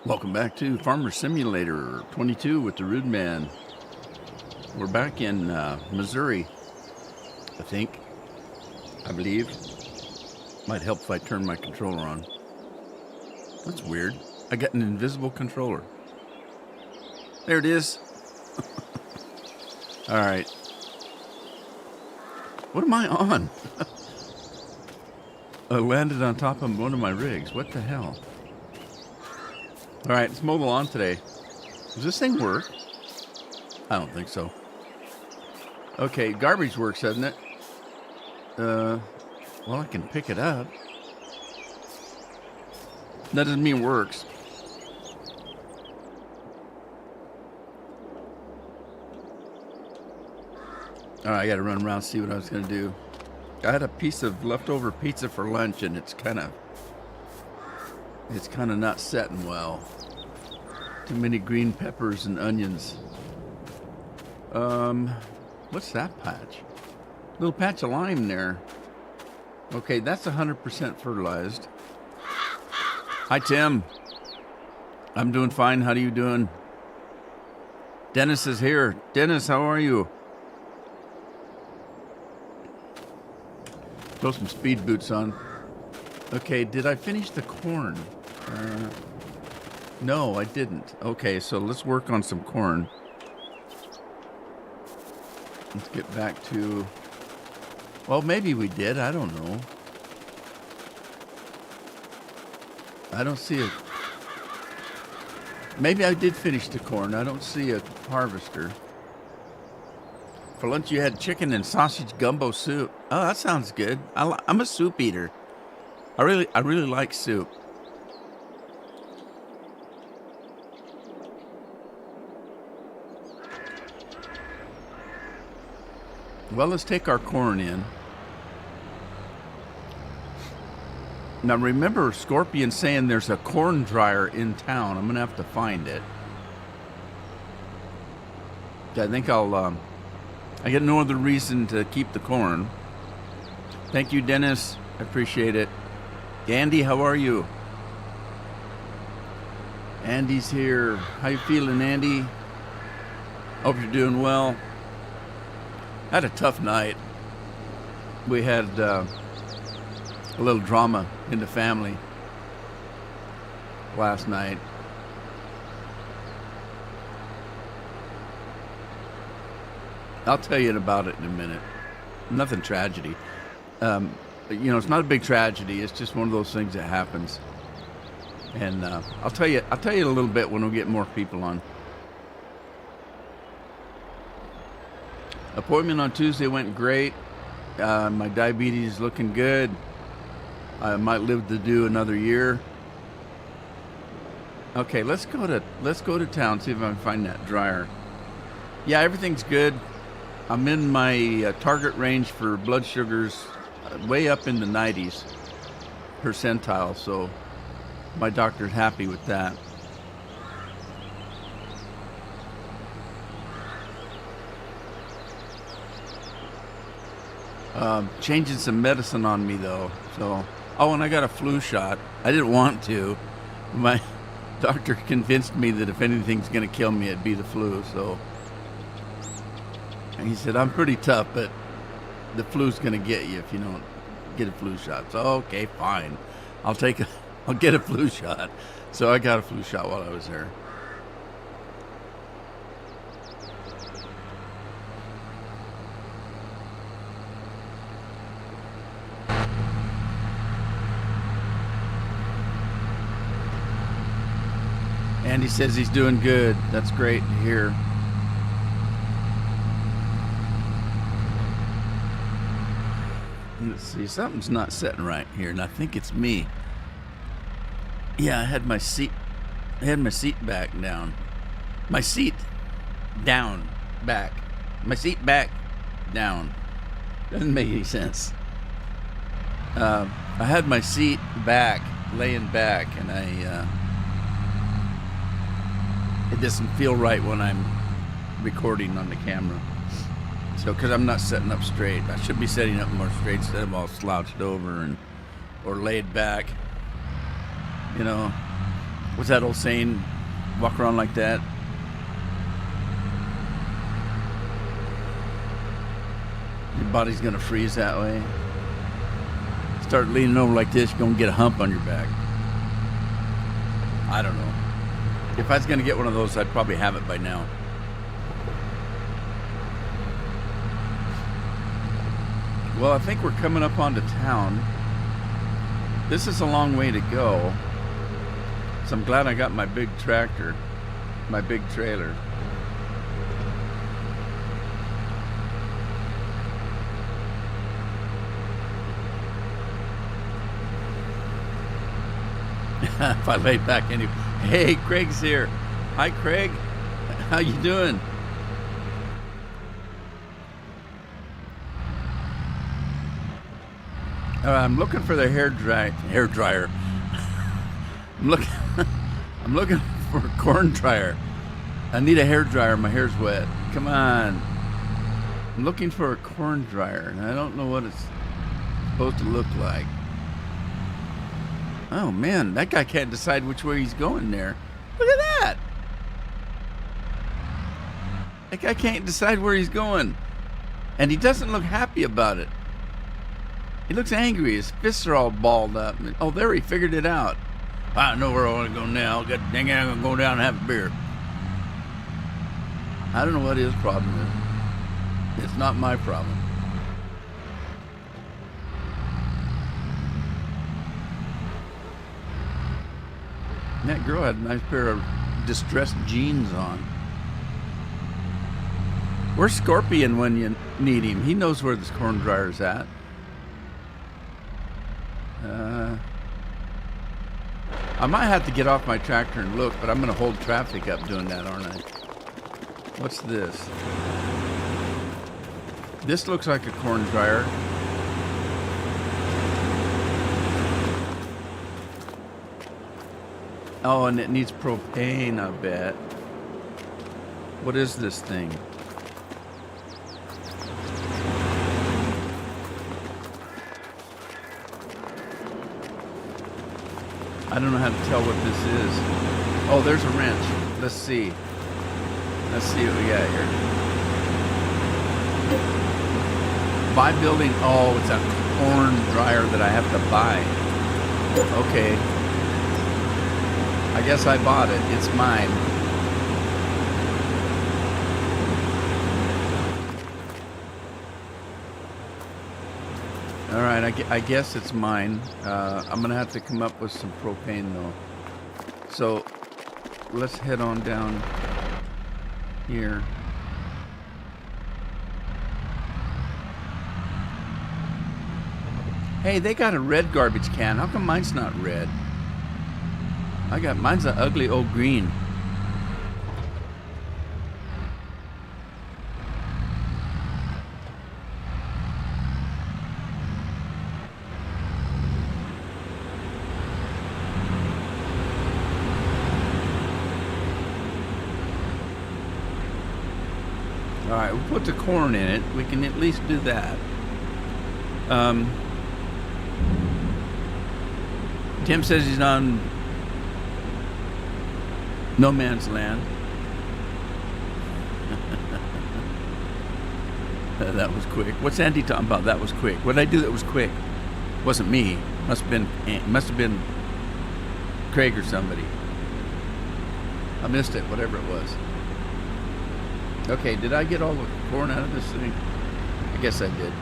Welcome back to Farmer Simulator 22 with the Rude Man. We're back in Missouri, I believe. Might help if I turn my controller on. That's weird. I got an invisible controller. There it is. All right. What am I on? I landed on top of one of my rigs. What the hell? All right, let's mow the lawn today. Does this thing work? I don't think so. Okay, garbage works, doesn't it? Well, I can pick it up. That doesn't mean it works. All right, I got to run around and see what I was going to do. I had a piece of leftover pizza for lunch, and it's kind of not setting well. Too many green peppers and onions. What's that patch? Little patch of lime there. Okay, that's 100% fertilized. Hi, Tim. I'm doing fine. How are you doing? Dennis is here. Dennis, how are you? Throw some speed boots on. Okay, did I finish the corn? No, I didn't. Okay, so let's work on some corn. Let's get back to... Well, maybe we did. I don't know. I don't see a... Maybe I did finish the corn. I don't see a harvester. For lunch, you had chicken and sausage gumbo soup. Oh, that sounds good. I'm a soup eater. I really like soup. Well, let's take our corn in. Now, remember Scorpion saying there's a corn dryer in town. I'm going to have to find it. I think I get no other reason to keep the corn. Thank you, Dennis. I appreciate it. Andy, how are you? Andy's here. How you feeling, Andy? Hope you're doing well. I had a tough night. We had a little drama in the family last night. I'll tell you about it in a minute. Nothing tragedy. It's not a big tragedy. It's just one of those things that happens. And I'll tell you a little bit when we get more people on. Appointment on Tuesday went great. My diabetes is looking good. I might live to do another year. Okay, let's go to town, see if I can find that dryer. Yeah, everything's good. I'm in my target range for blood sugars, way up in the 90s percentile, so my doctor's happy with that. Changing some medicine on me though. So, and I got a flu shot. I didn't want to. My doctor convinced me that if anything's going to kill me, it'd be the flu. So, and he said, I'm pretty tough, but the flu's going to get you if you don't get a flu shot. So, okay, fine. I'll get a flu shot. So I got a flu shot while I was there. Andy says he's doing good. That's great to hear. Let's see, something's not setting right here, and I think it's me. Yeah, I had my seat back down. My seat down, back. My seat back, down. Doesn't make any sense. I had my seat back, laying back, and it doesn't feel right when I'm recording on the camera. So, because I'm not setting up straight. I should be setting up more straight instead of all slouched over or laid back. What's that old saying? Walk around like that. Your body's going to freeze that way. Start leaning over like this, you're going to get a hump on your back. I don't know. If I was going to get one of those, I'd probably have it by now. Well, I think we're coming up onto town. This is a long way to go. So I'm glad I got my big tractor, my big trailer. If I lay back anyway. Hey, Craig's here. Hi, Craig. How you doing? I'm looking for the hair dryer. I'm looking for a corn dryer. I need a hair dryer. My hair's wet. Come on. I'm looking for a corn dryer, and I don't know what it's supposed to look like. Oh man, that guy can't decide which way he's going there. Look at that. That guy can't decide where he's going. And he doesn't look happy about it. He looks angry. His fists are all balled up. Oh, there, he figured it out. I know where I want to go now. God dang it, I'm going to go down and have a beer. I don't know what his problem is. It's not my problem. And that girl had a nice pair of distressed jeans on. Where's Scorpion when you need him? He knows where this corn dryer's at. I might have to get off my tractor and look, but I'm going to hold traffic up doing that, aren't I? What's this? This looks like a corn dryer. Oh, and it needs propane, I bet. What is this thing? I don't know how to tell what this is. Oh, there's a wrench. Let's see. Let's see what we got here. Buy building. Oh, it's a corn dryer that I have to buy. Okay. I guess I bought it. It's mine. All right, I guess it's mine. I'm going to have to come up with some propane, though. So let's head on down here. Hey, they got a red garbage can. How come mine's not red? Mine's an ugly old green. All right, we'll put the corn in it. We can at least do that. Tim says he's on no man's land. That was quick. What's Andy talking about? That was quick. What did I do that was quick? Wasn't me. Must have been Craig or somebody. I missed it, whatever it was. Okay, did I get all the corn out of this thing? I guess I did.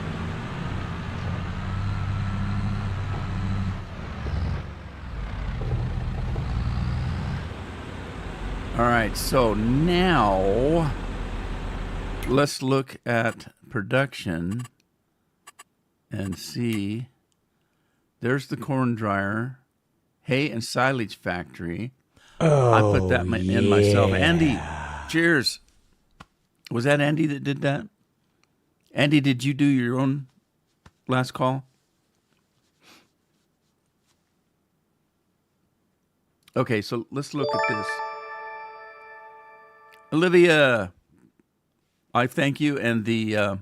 All right, so now let's look at production and see. There's the corn dryer, hay and silage factory. Oh, I put that in myself. Andy, cheers. Was that Andy that did that? Andy, did you do your own last call? Okay, so let's look at this. Olivia, I thank you, and the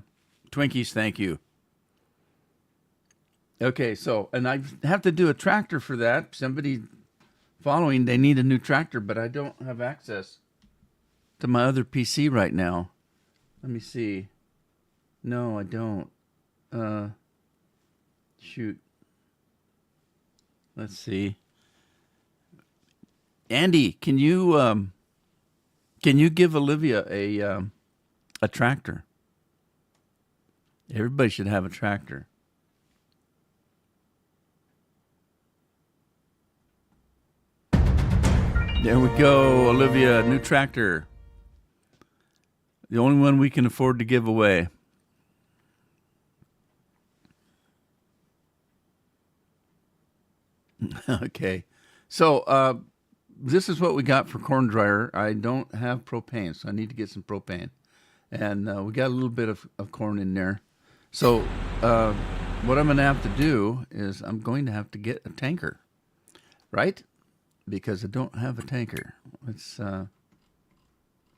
Twinkies thank you. Okay, so, and I have to do a tractor for that. Somebody following, they need a new tractor, but I don't have access to my other PC right now. Let me see. No, I don't. Shoot. Let's see. Andy, can you give Olivia a tractor? Everybody should have a tractor. There we go, Olivia, new tractor. The only one we can afford to give away. Okay. So this is what we got for corn dryer. I don't have propane, so I need to get some propane. And we got a little bit of corn in there. So what I'm going to have to do is I'm going to have to get a tanker, right? Because I don't have a tanker.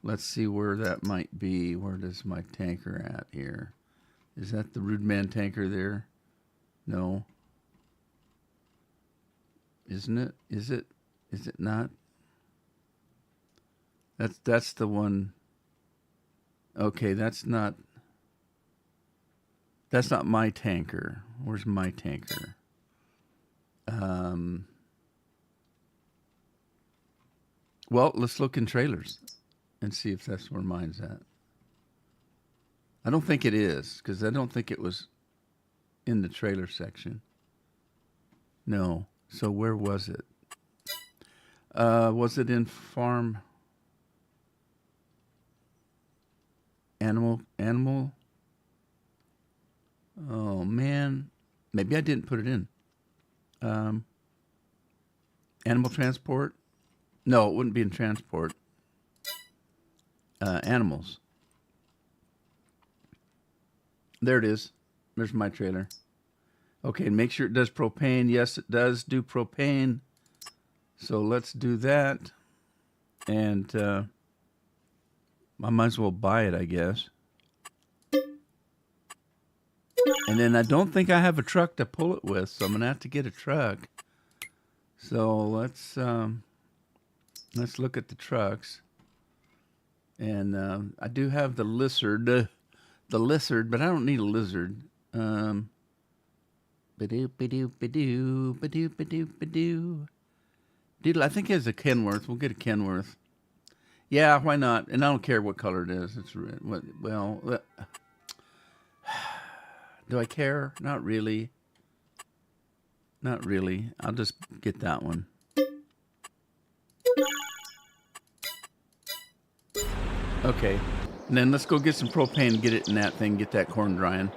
Let's see where that might be. Where does my tanker at here? Is that the Rude Man tanker there? No. Isn't it? Is it not? That's the one. Okay, that's not my tanker. Where's my tanker? Well, let's look in trailers and see if that's where mine's at. I don't think it is, because I don't think it was in the trailer section. No. So where was it? Was it in farm? Animal? Oh, man. Maybe I didn't put it in. Animal transport? No, it wouldn't be in transport. Animals. There it is. There's my trailer. Okay, make sure it does propane. Yes, it does do propane. So let's do that. And I might as well buy it, I guess. And then I don't think I have a truck to pull it with, so I'm going to have to get a truck. So let's look at the trucks. And I do have the lizard, but I don't need a lizard. Dude, I think it's a Kenworth. We'll get a Kenworth. Yeah, why not? And I don't care what color it is. It's red. Well, do I care? Not really. Not really. I'll just get that one. Okay. And then let's go get some propane and get it in that thing, get that corn drying.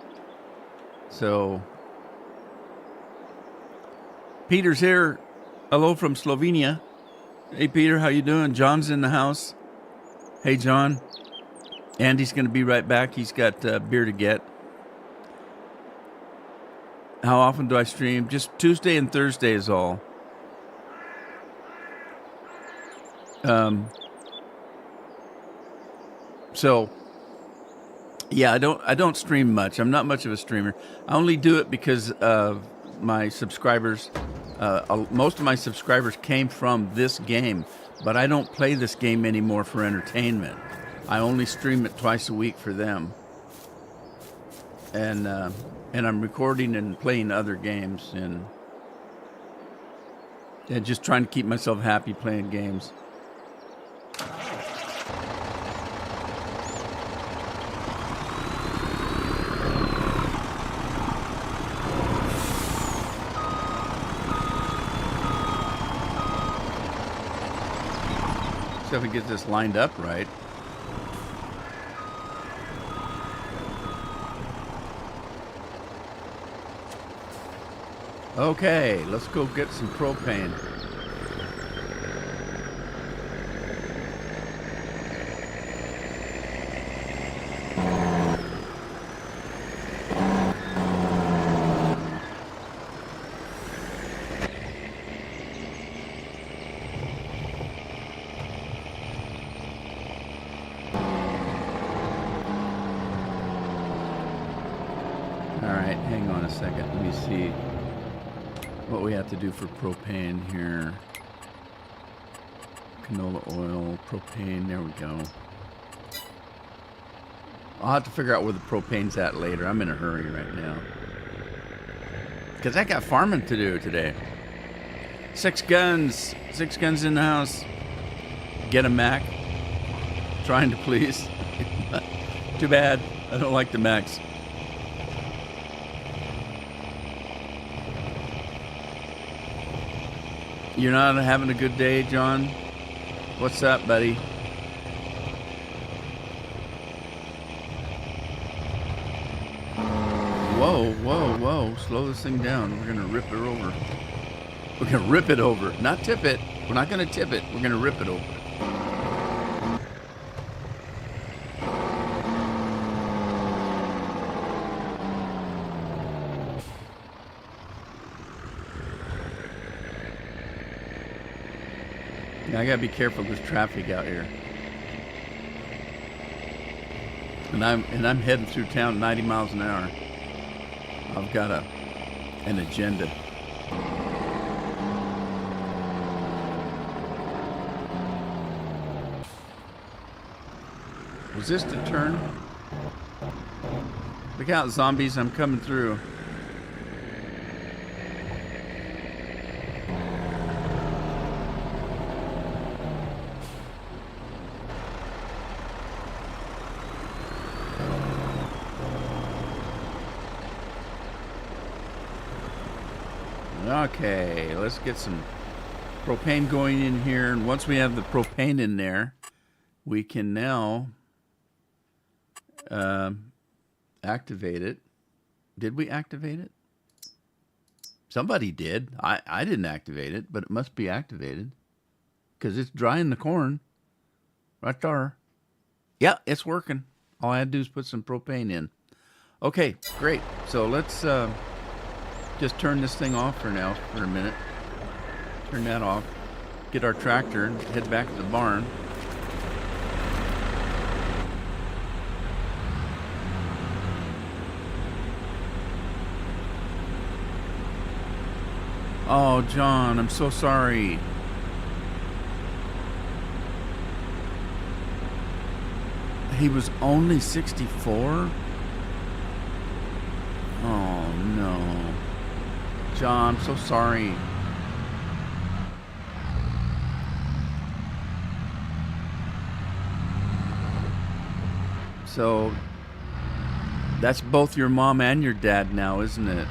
So, Peter's here. Hello from Slovenia. Hey, Peter, how you doing? John's in the house. Hey, John. Andy's going to be right back. He's got beer to get. How often do I stream? Just Tuesday and Thursday is all. So, yeah, I don't stream much. I'm not much of a streamer. I only do it because of my subscribers. Most of my subscribers came from this game, but I don't play this game anymore for entertainment. I only stream it twice a week for them. And I'm recording and playing other games and just trying to keep myself happy playing games. So if we get this lined up right. Okay, let's go get some propane. All right, hang on a second. Let me see what we have to do for propane here. canola oil, propane. There we go. I'll have to figure out where the propane's at later. I'm in a hurry right now. Because I got farming to do today. 6 guns. 6 guns in the house. Get a Mac. Trying to please. Too bad. I don't like the Macs. You're not having a good day, John? What's up, buddy? Whoa, whoa, whoa. Slow this thing down. We're going to rip it over. We're going to rip it over. Not tip it. We're not going to tip it. We're going to rip it over. I gotta be careful. There's traffic out here, and I'm heading through town 90 miles an hour. I've got an agenda. Was this the turn? Look out, zombies! I'm coming through. Okay, let's get some propane going in here. And once we have the propane in there, we can now activate it. Did we activate it? Somebody did. I didn't activate it, but it must be activated because it's drying the corn right there. Yeah, it's working. All I had to do is put some propane in. Okay, great. So let's just turn this thing off for now, for a minute. Turn that off. Get our tractor and head back to the barn. Oh, John, I'm so sorry. He was only 64? Oh, no. John, I'm so sorry. So, that's both your mom and your dad now, isn't it?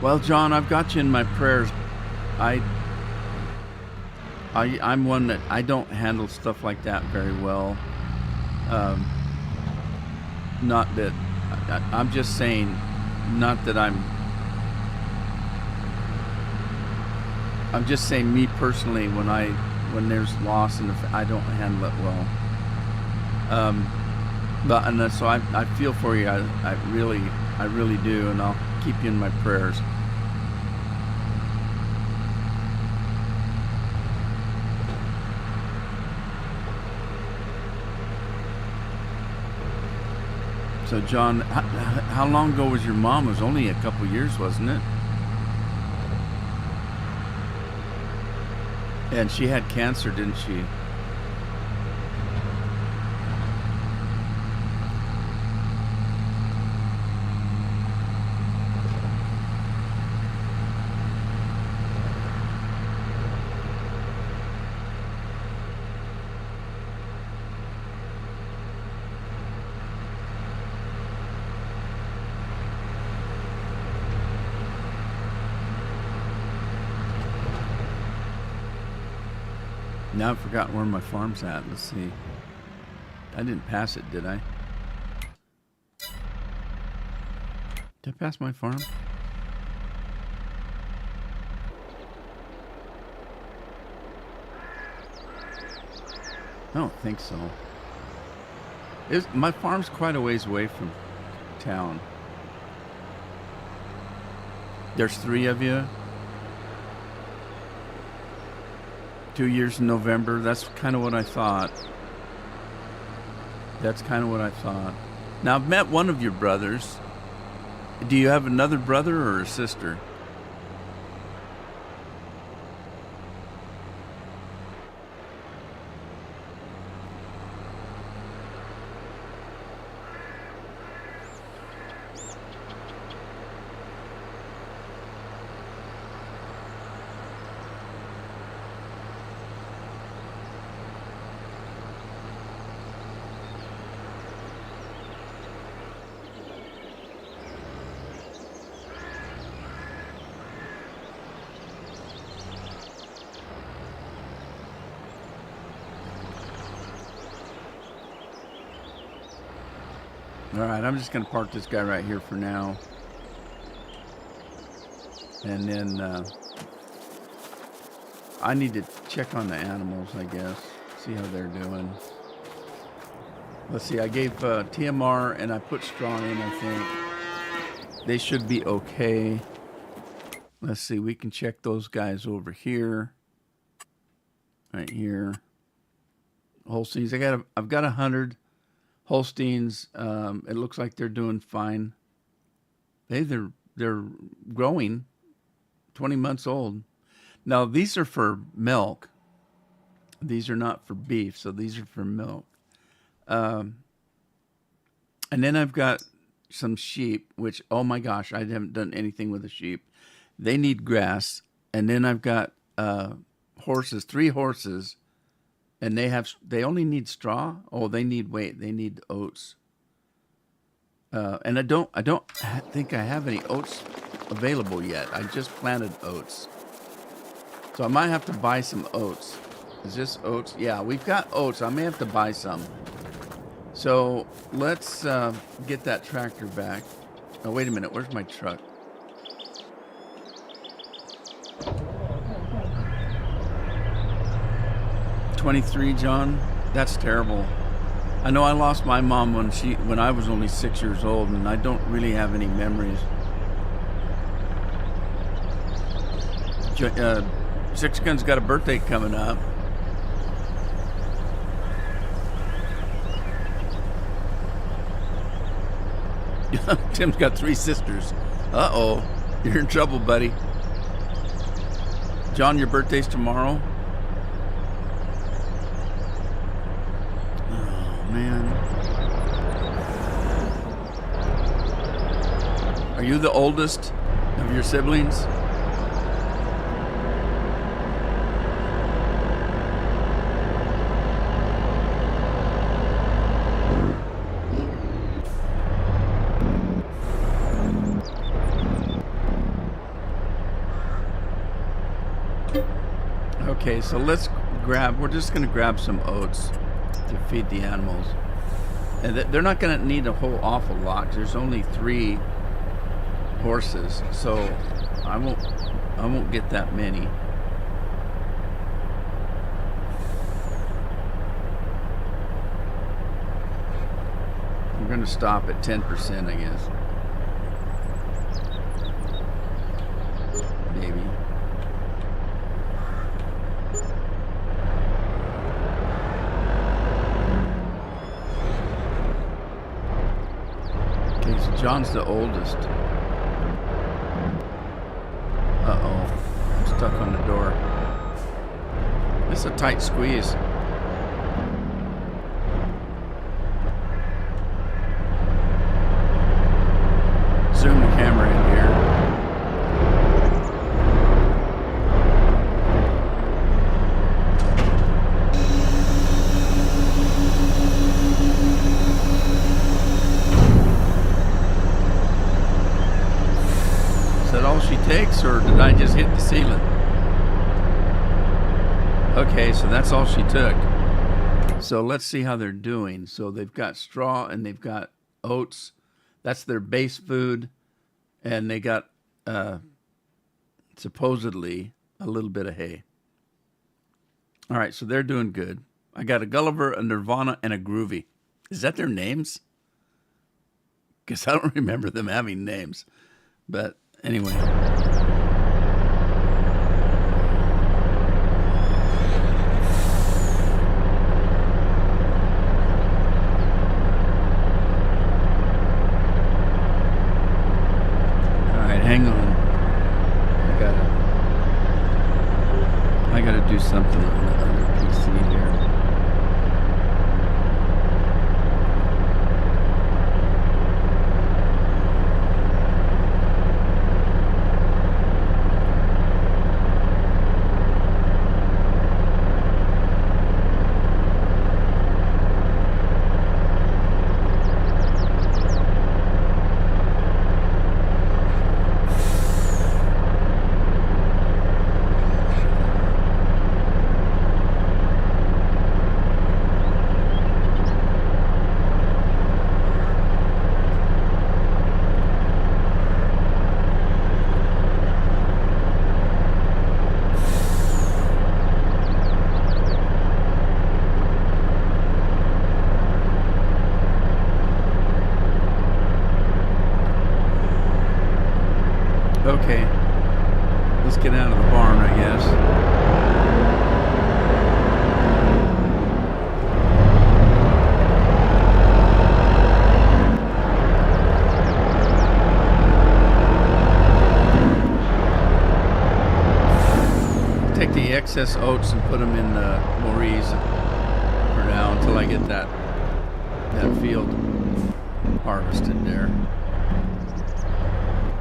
Well, John, I've got you in my prayers. I'm one that I don't handle stuff like that very well. Not that I'm just saying, not that I'm just saying me personally. When there's loss and I don't handle it well. So I feel for you. I really do, and I'll keep you in my prayers. So, John, how long ago was your mom? It was only a couple years, wasn't it? And she had cancer, didn't she? Now I've forgotten where my farm's at. Let's see. I didn't pass it, did I? Did I pass my farm? I don't think so. My farm's quite a ways away from town. There's 3 of you. 2 years in November. That's kind of what I thought. Now, I've met one of your brothers. Do you have another brother or a sister? All right, I'm just going to park this guy right here for now. And then I need to check on the animals, I guess. See how they're doing. Let's see, I gave TMR and I put straw in, I think. They should be okay. Let's see, we can check those guys over here. Right here. Holsteins. I've got 100 Holsteins. It looks like they're doing fine. They're growing. 20 months old. Now these are for milk. These are not for beef, so these are for milk. And then I've got some sheep, which, oh my gosh, I haven't done anything with the sheep. They need grass. And then I've got horses, 3 horses, and they only need straw. Oh, they need oats. And I don't think I have any oats available yet. I just planted oats. So I might have to buy some oats. Is this oats? Yeah, we've got oats. I may have to buy some. So let's get that tractor back. Oh, wait a minute. Where's my truck? $23, John? That's terrible. I know I lost my mom when I was only 6 years old, and I don't really have any memories. Six Gun's got a birthday coming up. Tim's got 3 sisters. Uh-oh. You're in trouble, buddy. John, your birthday's tomorrow? Oh, man. Are you the oldest of your siblings? Okay, so we're just going to grab some oats to feed the animals. And they're not going to need a whole awful lot. There's only 3 horses, so I won't get that many. I'm going to stop at 10%, I guess. Maybe. John's the oldest. Uh-oh. I'm stuck on the door. It's a tight squeeze. Zoom the camera in here. Takes, or did I just hit the ceiling? Okay, so that's all she took. So let's see how they're doing. So they've got straw and they've got oats. That's their base food. And they got supposedly a little bit of hay. All right, so they're doing good. I got a Gulliver, a Nirvana, and a Groovy. Is that their names? Because I don't remember them having names. But anyway. Hang on. I gotta do something on the other PC here. Okay, let's get out of the barn, I guess. Take the excess oats and put them in the Maurice for now until I get that field harvested there.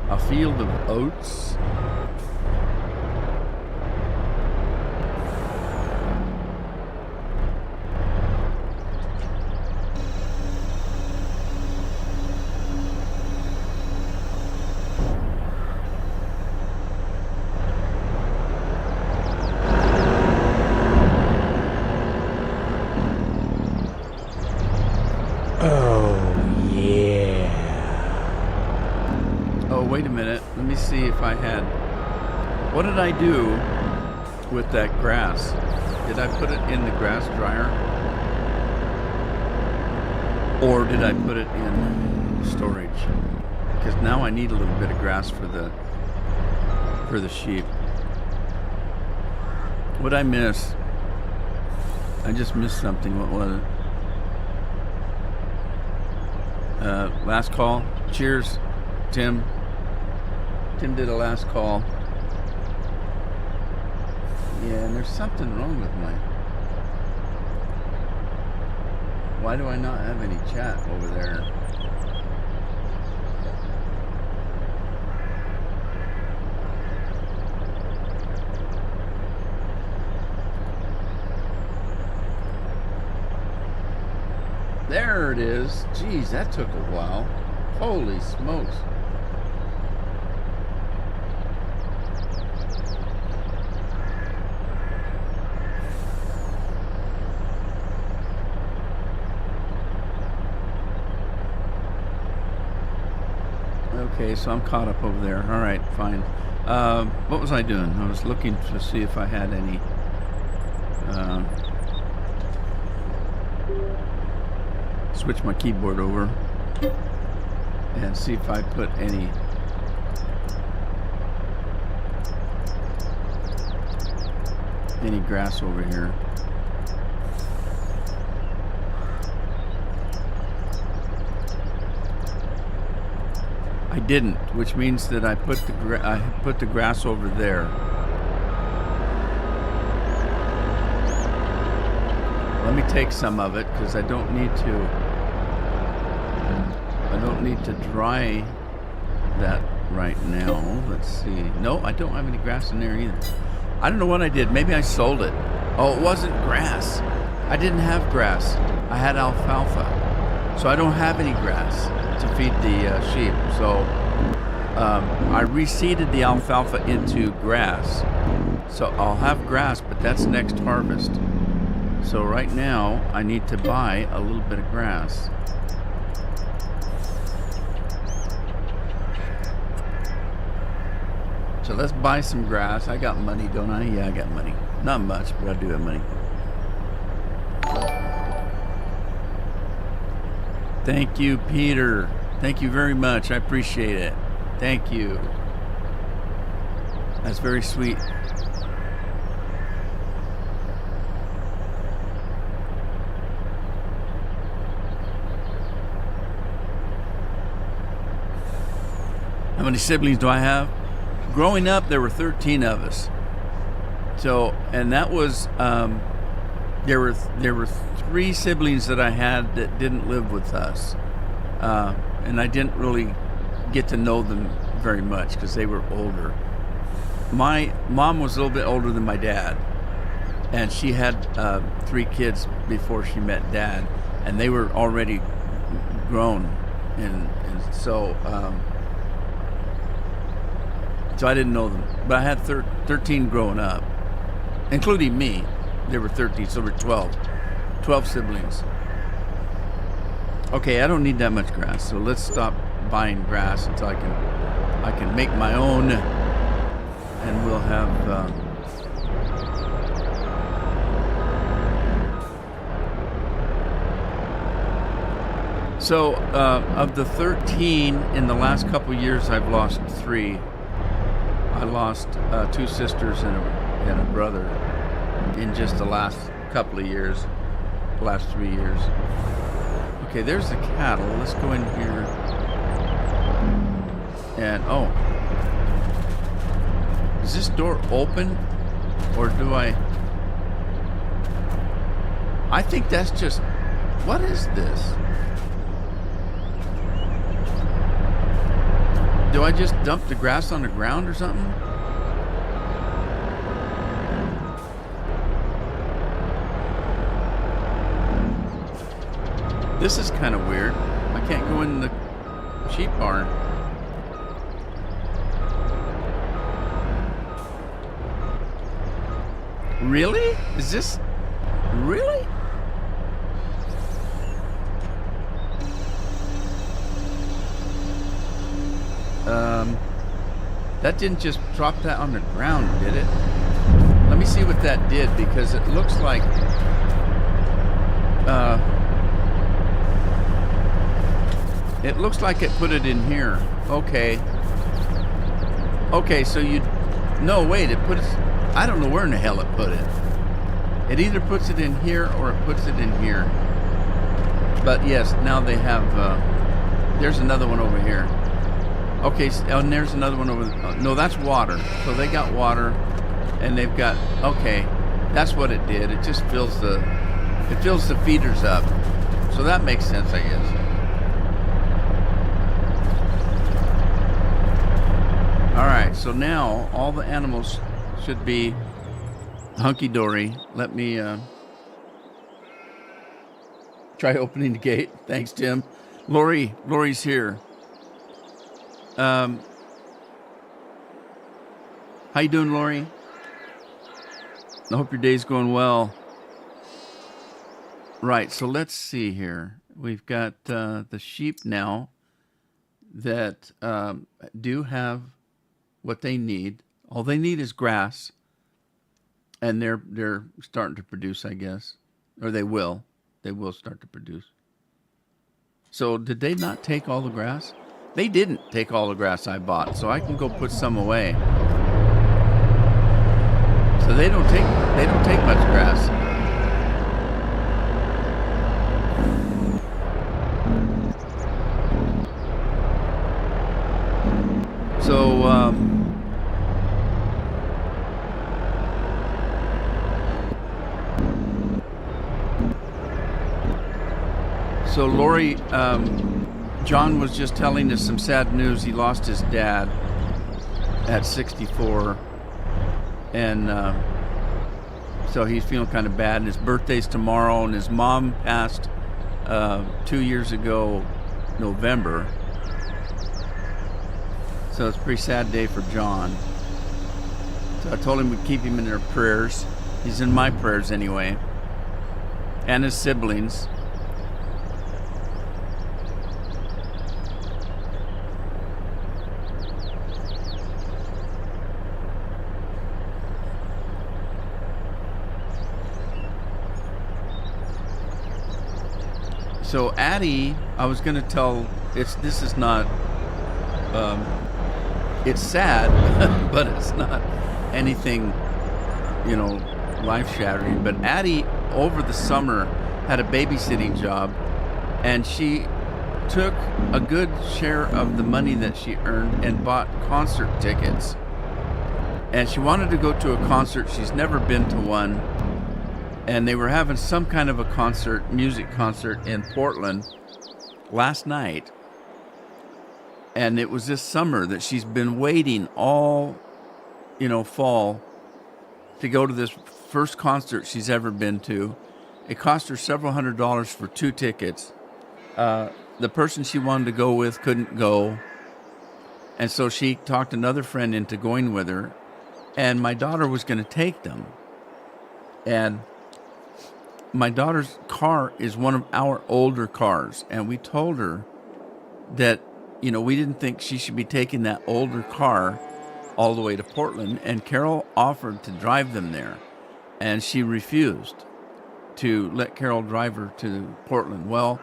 A field of oats. Wait a minute, let me see if I had, what did I do with that grass? Did I put it in the grass dryer? Or did I put it in storage? Because now I need a little bit of grass for the sheep. What'd I miss? I just missed something. What was it? Last call. Cheers, Tim. Tim did a last call. Yeah, and there's something wrong with my... Why do I not have any chat over there? There it is. Geez, that took a while. Holy smokes. Okay, so I'm caught up over there. All right, fine. What was I doing? I was looking to see if I had any... switch my keyboard over and see if I put any... grass over here. I didn't, which means that I put the grass over there. Let me take some of it because I don't need to dry that right now. Let's see. No, I don't have any grass in there either. I don't know what I did. Maybe I sold it. Oh, it wasn't grass. I didn't have grass. I had alfalfa. So I don't have any grass to feed the sheep. So I reseeded the alfalfa into grass. So I'll have grass, but that's next harvest. So right now I need to buy a little bit of grass. So let's buy some grass. I got money, don't I? Yeah, I got money. Not much, but I do have money. Thank you, Peter. Thank you very much. I appreciate it. Thank you. That's very sweet. How many siblings do I have? Growing up, there were 13 of us. So, and that was there were 3 siblings that I had that didn't live with us, and I didn't really get to know them very much because they were older. My mom was a little bit older than my dad, and she had 3 kids before she met Dad, and they were already grown, and so. So I didn't know them, but I had 13 growing up, including me. There were 13, so there were 12 siblings. Okay, I don't need that much grass, so let's stop buying grass until I can make my own, and we'll have. So of the 13 in the last couple years, I've lost 3. I lost 2 sisters and a brother in just the last couple of years, the last 3 years. Okay, there's the cattle. Let's go in here. And, is this door open? Or do I think that's just, what is this? Do I just dump the grass on the ground or something? This is kind of weird. I can't go in the sheep barn. Really? Is this... Really? That didn't just drop that on the ground, did it? Let me see what that did, because it looks like it put it in here. Okay. Okay, so no, wait, it puts, I don't know where in the hell it put it. It either puts it in here or it puts it in here. But yes, now they have, there's another one over here. Okay, and there's another one over there. No, that's water. So they got water, and they've got, okay, that's what it did. It just fills the feeders up. So that makes sense, I guess. All right, so now all the animals should be hunky-dory. Let me try opening the gate. Thanks, Tim. Lori's here. How you doing, Lori? I hope your day's going well. Right, so let's see here. We've got the sheep now that do have what they need. All they need is grass, and they're starting to produce, I guess, or they will. They will start to produce. So did they not take all the grass? They didn't take all the grass I bought, so I can go put some away. So they don't take much grass. So Lori, John was just telling us some sad news. He lost his dad at 64, and so he's feeling kind of bad. And his birthday's tomorrow, and his mom passed 2 years ago, November. So it's a pretty sad day for John. So I told him we'd keep him in their prayers. He's in my prayers anyway, and his siblings. So Addie, I was going to tell. This is not. Um, it's sad, but it's not anything, life shattering. But Addie, over the summer, had a babysitting job, and she took a good share of the money that she earned and bought concert tickets. And she wanted to go to a concert. She's never been to one. And they were having some kind of a music concert in Portland last night. And it was this summer that she's been waiting all, fall to go to this first concert she's ever been to. It cost her several $100s for 2 tickets. The person she wanted to go with couldn't go. And so she talked another friend into going with her. And my daughter was going to take them. And my daughter's car is one of our older cars. And we told her that, we didn't think she should be taking that older car all the way to Portland. And Carol offered to drive them there. And she refused to let Carol drive her to Portland. Well,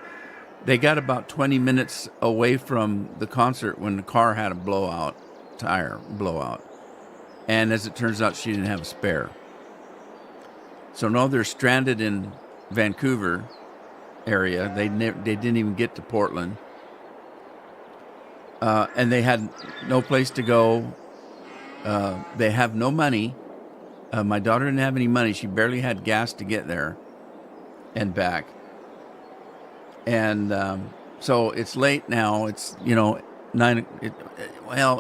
they got about 20 minutes away from the concert when the car had a tire blowout. And as it turns out, she didn't have a spare. So now they're stranded in Vancouver area. They didn't even get to Portland. And they had no place to go. They have no money. My daughter didn't have any money. She barely had gas to get there and back. And so it's late now. It's, 9. It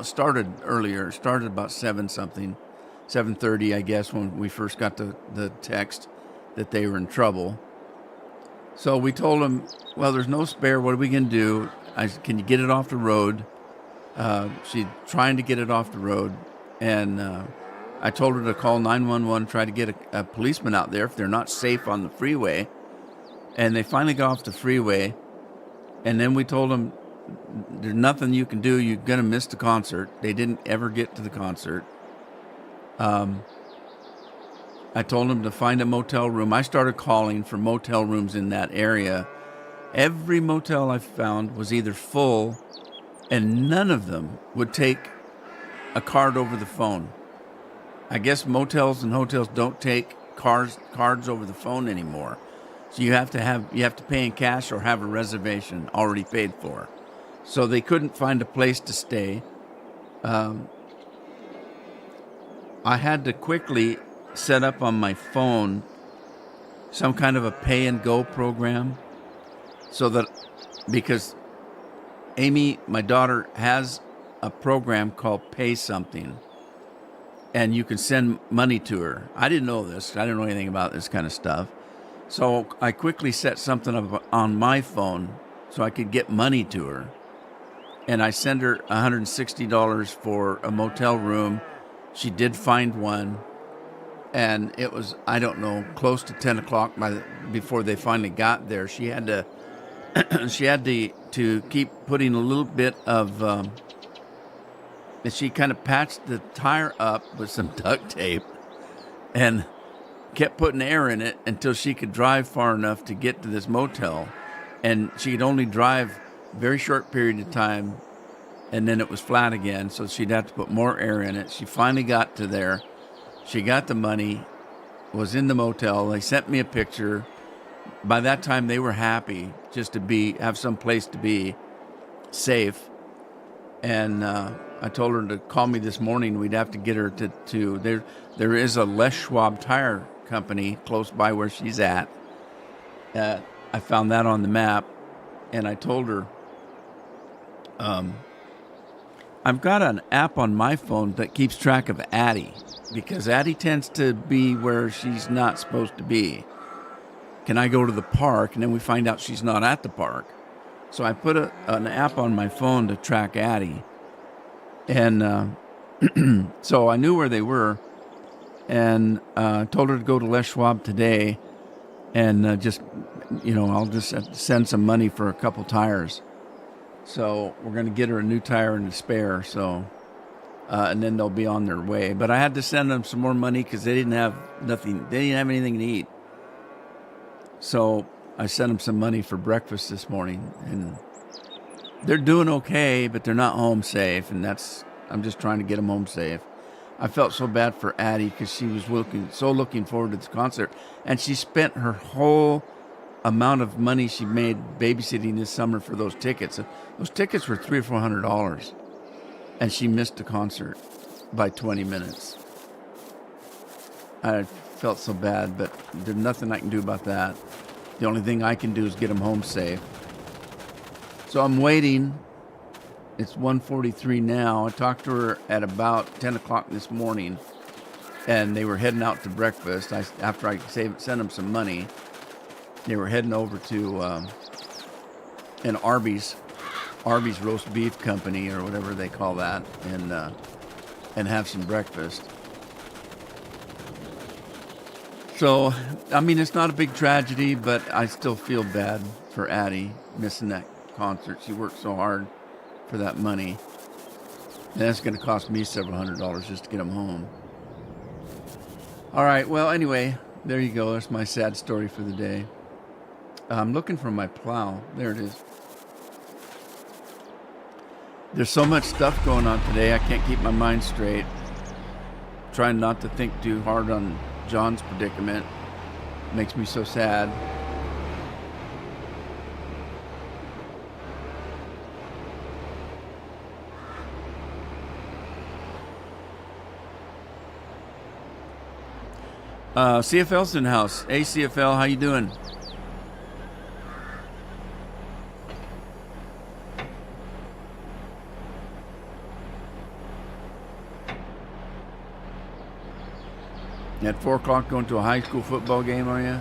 started earlier. It started about 7:30, I guess, when we first got the text that they were in trouble. So we told them, well, there's no spare. What are we going to do? I said, can you get it off the road? She's trying to get it off the road. And I told her to call 911, try to get a policeman out there if they're not safe on the freeway. And they finally got off the freeway. And then we told them, there's nothing you can do. You're going to miss the concert. They didn't ever get to the concert. I told them to find a motel room. I started calling for motel rooms in that area. Every motel I found was either full, and none of them would take a card over the phone. I guess motels and hotels don't take cards over the phone anymore. So you have to pay in cash or have a reservation already paid for. So they couldn't find a place to stay. I had to quickly set up on my phone some kind of a pay and go program, because Amy, my daughter, has a program called Pay Something, and you can send money to her. I didn't know this. I didn't know anything about this kind of stuff. So I quickly set something up on my phone so I could get money to her. And I sent her $160 for a motel room. She did find one. And it was, I don't know, close to 10 o'clock before they finally got there. She had to to keep putting a little bit of, she kind of patched the tire up with some duct tape and kept putting air in it until she could drive far enough to get to this motel. And she could only drive a very short period of time, and then it was flat again, so she'd have to put more air in it. She finally got to there. She got the money, was in the motel. They sent me a picture. By that time, they were happy just to have some place to be safe. And I told her to call me this morning. We'd have to get her to there is a Les Schwab tire company close by where she's at. I found that on the map, and I told her, I've got an app on my phone that keeps track of Addie, because Addie tends to be where she's not supposed to be. Can I go to the park? And then we find out she's not at the park. So I put an app on my phone to track Addie. And so I knew where they were, and told her to go to Les Schwab today, and I'll just have to send some money for a couple tires. So we're going to get her a new tire and a spare. So, and then they'll be on their way. But I had to send them some more money because they didn't have nothing. They didn't have anything to eat. So I sent them some money for breakfast this morning, and they're doing okay, but they're not home safe, and I'm just trying to get them home safe. I felt so bad for Addie because she was looking forward to this concert, and she spent her whole amount of money she made babysitting this summer for those tickets. Those tickets were $300 or $400, and she missed the concert by 20 minutes. I felt so bad, but there's nothing I can do about that. The only thing I can do is get them home safe. So I'm waiting. It's 1:43 now. I talked to her at about 10 o'clock this morning, and they were heading out to breakfast. After I sent them some money, they were heading over to an Arby's roast beef company, or whatever they call that, and have some breakfast. So, I mean, it's not a big tragedy, but I still feel bad for Addie missing that concert. She worked so hard for that money. And that's going to cost me several $100s just to get them home. All right, well, anyway, there you go. That's my sad story for the day. I'm looking for my plow. There it is. There's so much stuff going on today, I can't keep my mind straight. Trying not to think too hard on John's predicament. Makes me so sad. CFL's in the house. Hey, CFL, how you doing? At 4 o'clock going to a high school football game, are you?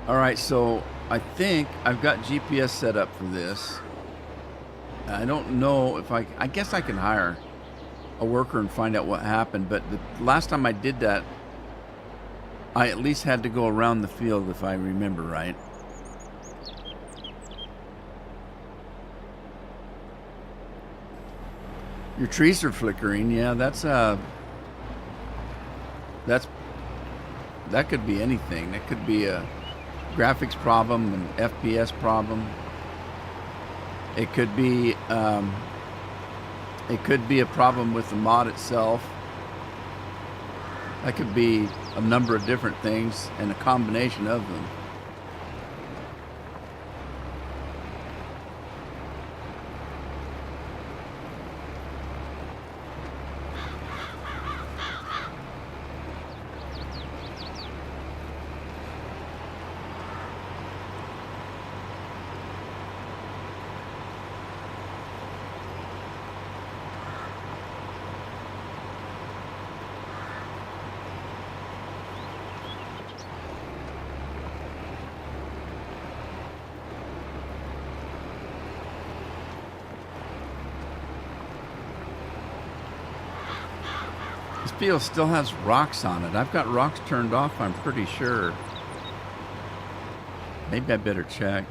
All right, so I think I've got GPS set up for this. I don't know if I guess I can hire a worker and find out what happened, but the last time I did that, I at least had to go around the field, if I remember right. Your trees are flickering. Yeah, that could be anything. That could be a graphics problem, an FPS problem. It could be a problem with the mod itself. That could be a number of different things and a combination of them. This field still has rocks on it. I've got rocks turned off, I'm pretty sure. Maybe I better check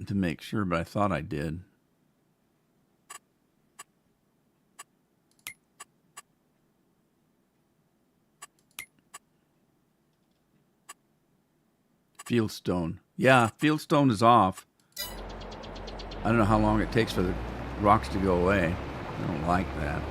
to make sure, but I thought I did. Fieldstone. Yeah, fieldstone is off. I don't know how long it takes for the rocks to go away. I don't like that.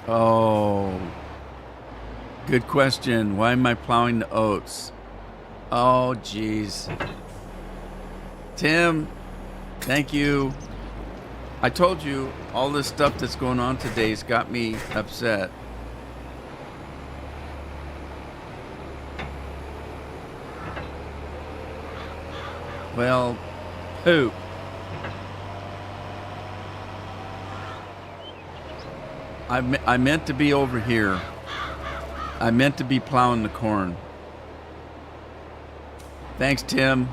Oh, good question. Why am I plowing the oats? Oh, geez. Tim, thank you. I told you all this stuff that's going on today's got me upset. Well, poop. I meant to be over here. I meant to be plowing the corn. Thanks, Tim.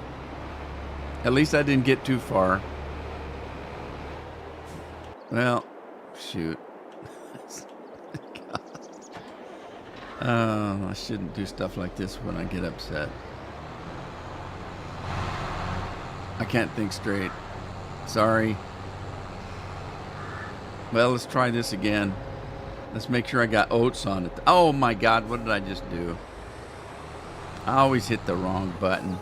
At least I didn't get too far. Well, shoot. I shouldn't do stuff like this when I get upset. I can't think straight. Sorry. Well, let's try this again. Let's make sure I got oats on it. Oh my God, what did I just do? I always hit the wrong button.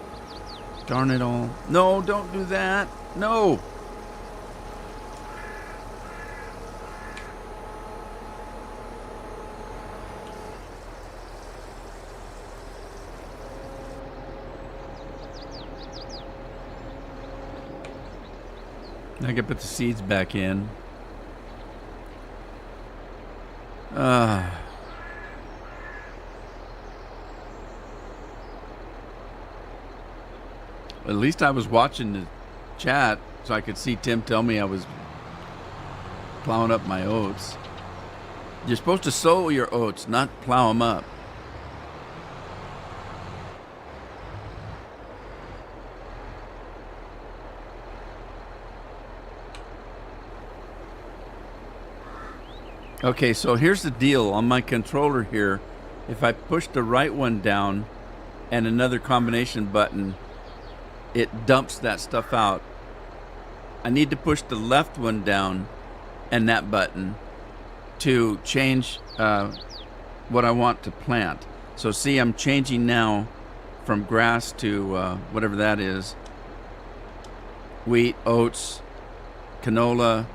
Darn it all. No, don't do that. No. I can put the seeds back in. At least I was watching the chat so I could see Tim tell me I was plowing up my oats. You're supposed to sow your oats, not plow them up. Okay, so here's the deal on my controller here. If I push the right one down and another combination button, it dumps that stuff out. I need to push the left one down and that button to change what I want to plant. So see, I'm changing now from grass to whatever that is. Wheat, oats, canola.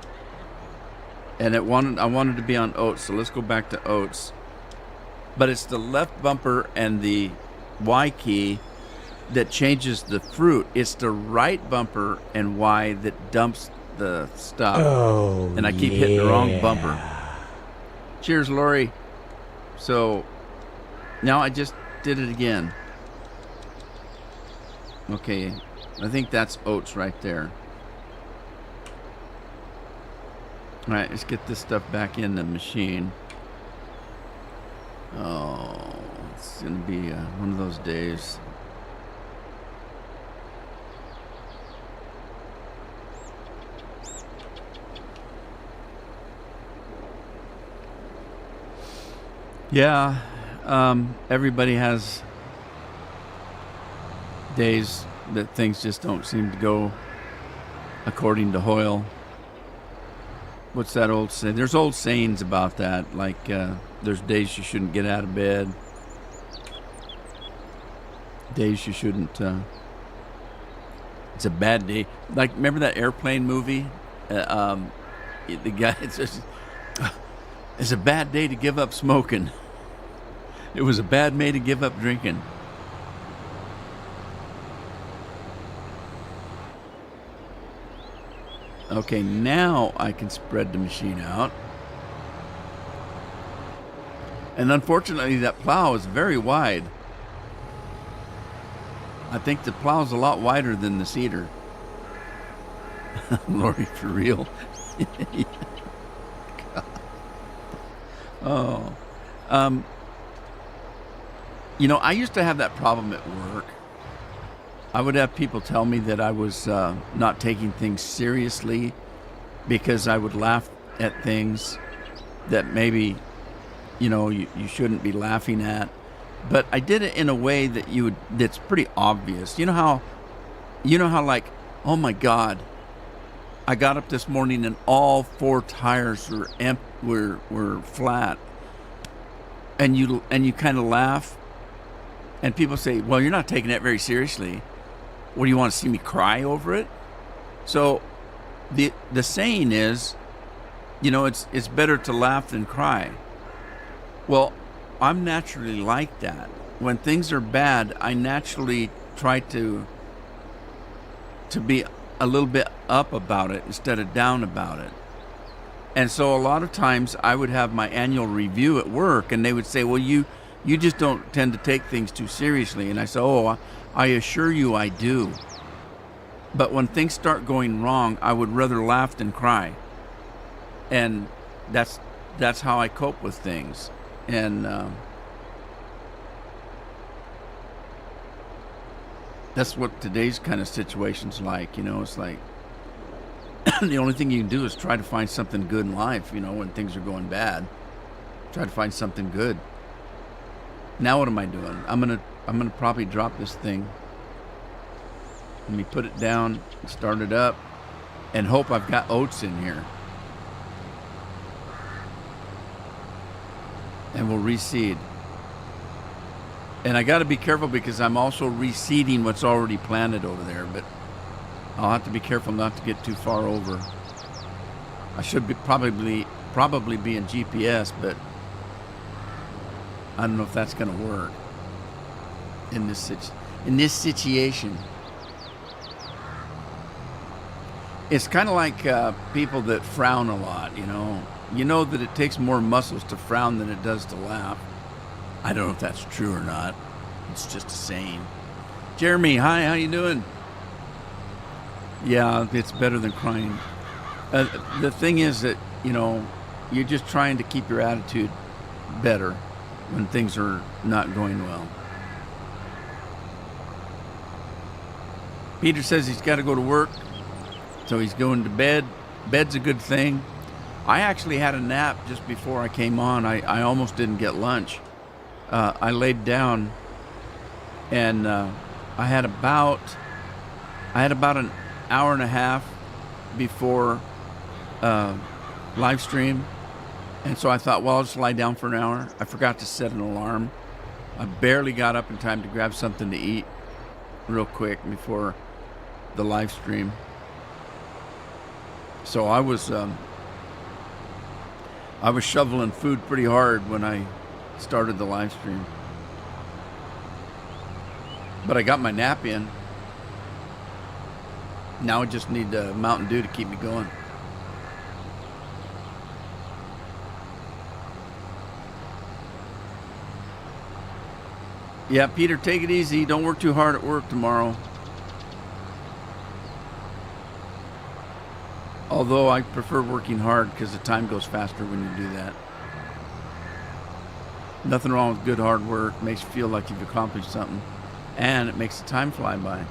And I wanted to be on oats, so let's go back to oats. But it's the left bumper and the Y key that changes the fruit. It's the right bumper and Y that dumps the stuff. Oh, and I keep hitting the wrong bumper. Cheers, Lori. So now I just did it again. Okay, I think that's oats right there. All right, let's get this stuff back in the machine. Oh, it's going to be one of those days. Yeah, everybody has days that things just don't seem to go according to Hoyle. What's that old saying? There's old sayings about that, like there's days you shouldn't get out of bed, days you shouldn't. It's a bad day. Like, remember that airplane movie? The guy, it's a bad day to give up smoking. It was a bad day to give up drinking. Okay, now I can spread the machine out. And unfortunately, that plow is very wide. I think the plow is a lot wider than the seeder. Lori, for real. Oh. You know, I used to have that problem at work. I would have people tell me that I was not taking things seriously because I would laugh at things that maybe, you know, you shouldn't be laughing at. But I did it in a way that that's pretty obvious. You know how like, oh my God, I got up this morning and all 4 tires were flat. And you kind of laugh. And people say, well, you're not taking that very seriously. What, do you want to see me cry over it? So the saying is, you know, it's better to laugh than cry. Well, I'm naturally like that. When things are bad, I naturally try to be a little bit up about it instead of down about it. And so a lot of times I would have my annual review at work and they would say, well, you just don't tend to take things too seriously. And I say, oh, I assure you I do. But when things start going wrong, I would rather laugh than cry. And that's how I cope with things. And That's what today's kind of situation's like. It's like the only thing you can do is try to find something good in life. When things are going bad, try to find something good. Now what am I doing? I'm gonna probably drop this thing. Let me put it down, start it up, and hope I've got oats in here. And we'll reseed. And I got to be careful because I'm also reseeding what's already planted over there, but I'll have to be careful not to get too far over. I should be probably be in GPS, but I don't know if that's going to work in this situation. It's kind of like people that frown a lot. You know that it takes more muscles to frown than it does to laugh. I don't know if that's true or not. It's just a saying. Jeremy, hi, how you doing? Yeah, it's better than crying. The thing is that, you're just trying to keep your attitude better when things are not going well. Peter says he's got to go to work, so he's going to bed. Bed's a good thing. I actually had a nap just before I came on. I almost didn't get lunch. I laid down, and I had about an hour and a half before live stream, and so I thought, well, I'll just lie down for an hour. I forgot to set an alarm. I barely got up in time to grab something to eat real quick before the live stream. So I was shoveling food pretty hard when I started the live stream. But I got my nap in. Now I just need Mountain Dew to keep me going. Yeah, Peter, take it easy. Don't work too hard at work tomorrow. Although I prefer working hard because the time goes faster when you do that. Nothing wrong with good hard work. Makes you feel like you've accomplished something. And it makes the time fly by.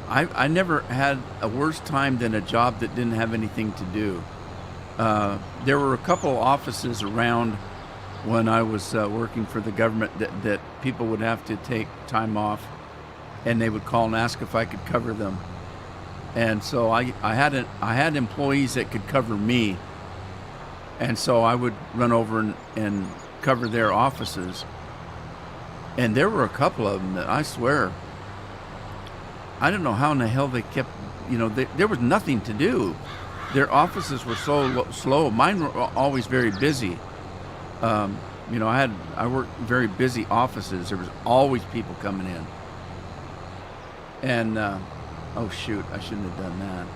I never had a worse time than a job that didn't have anything to do. There were a couple offices around when I was working for the government that people would have to take time off, and they would call and ask if I could cover them. And so I had employees that could cover me, and so I would run over and cover their offices. And there were a couple of them that I swear, I don't know how in the hell they kept, there was nothing to do. Their offices were so slow. Mine were always very busy. I worked very busy offices. There was always people coming in. And, oh shoot, I shouldn't have done that.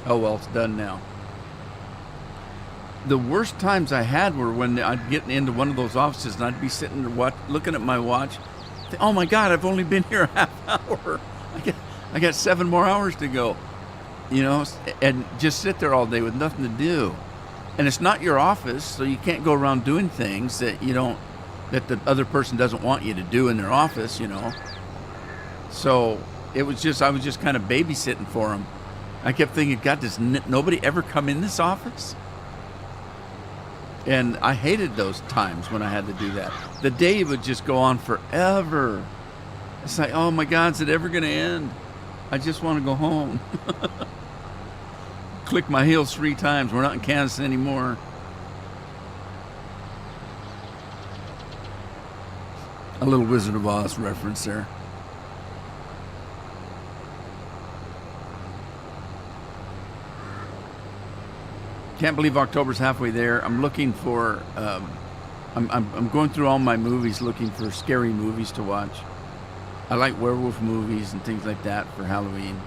Oh well, it's done now. The worst times I had were when I'd get into one of those offices and I'd be sitting there looking at my watch. Oh my God, I've only been here a half hour. I got 7 more hours to go. And just sit there all day with nothing to do. And it's not your office, so you can't go around doing things that the other person doesn't want you to do in their office, So I was just kind of babysitting for them. I kept thinking, God, does nobody ever come in this office? And I hated those times when I had to do that. The day would just go on forever. It's like, oh my God, is it ever going to end? I just want to go home. Click my heels 3 times. We're not in Kansas anymore. A little Wizard of Oz reference there. Can't believe October's halfway there. I'm looking for, I'm going through all my movies looking for scary movies to watch. I like werewolf movies and things like that for Halloween.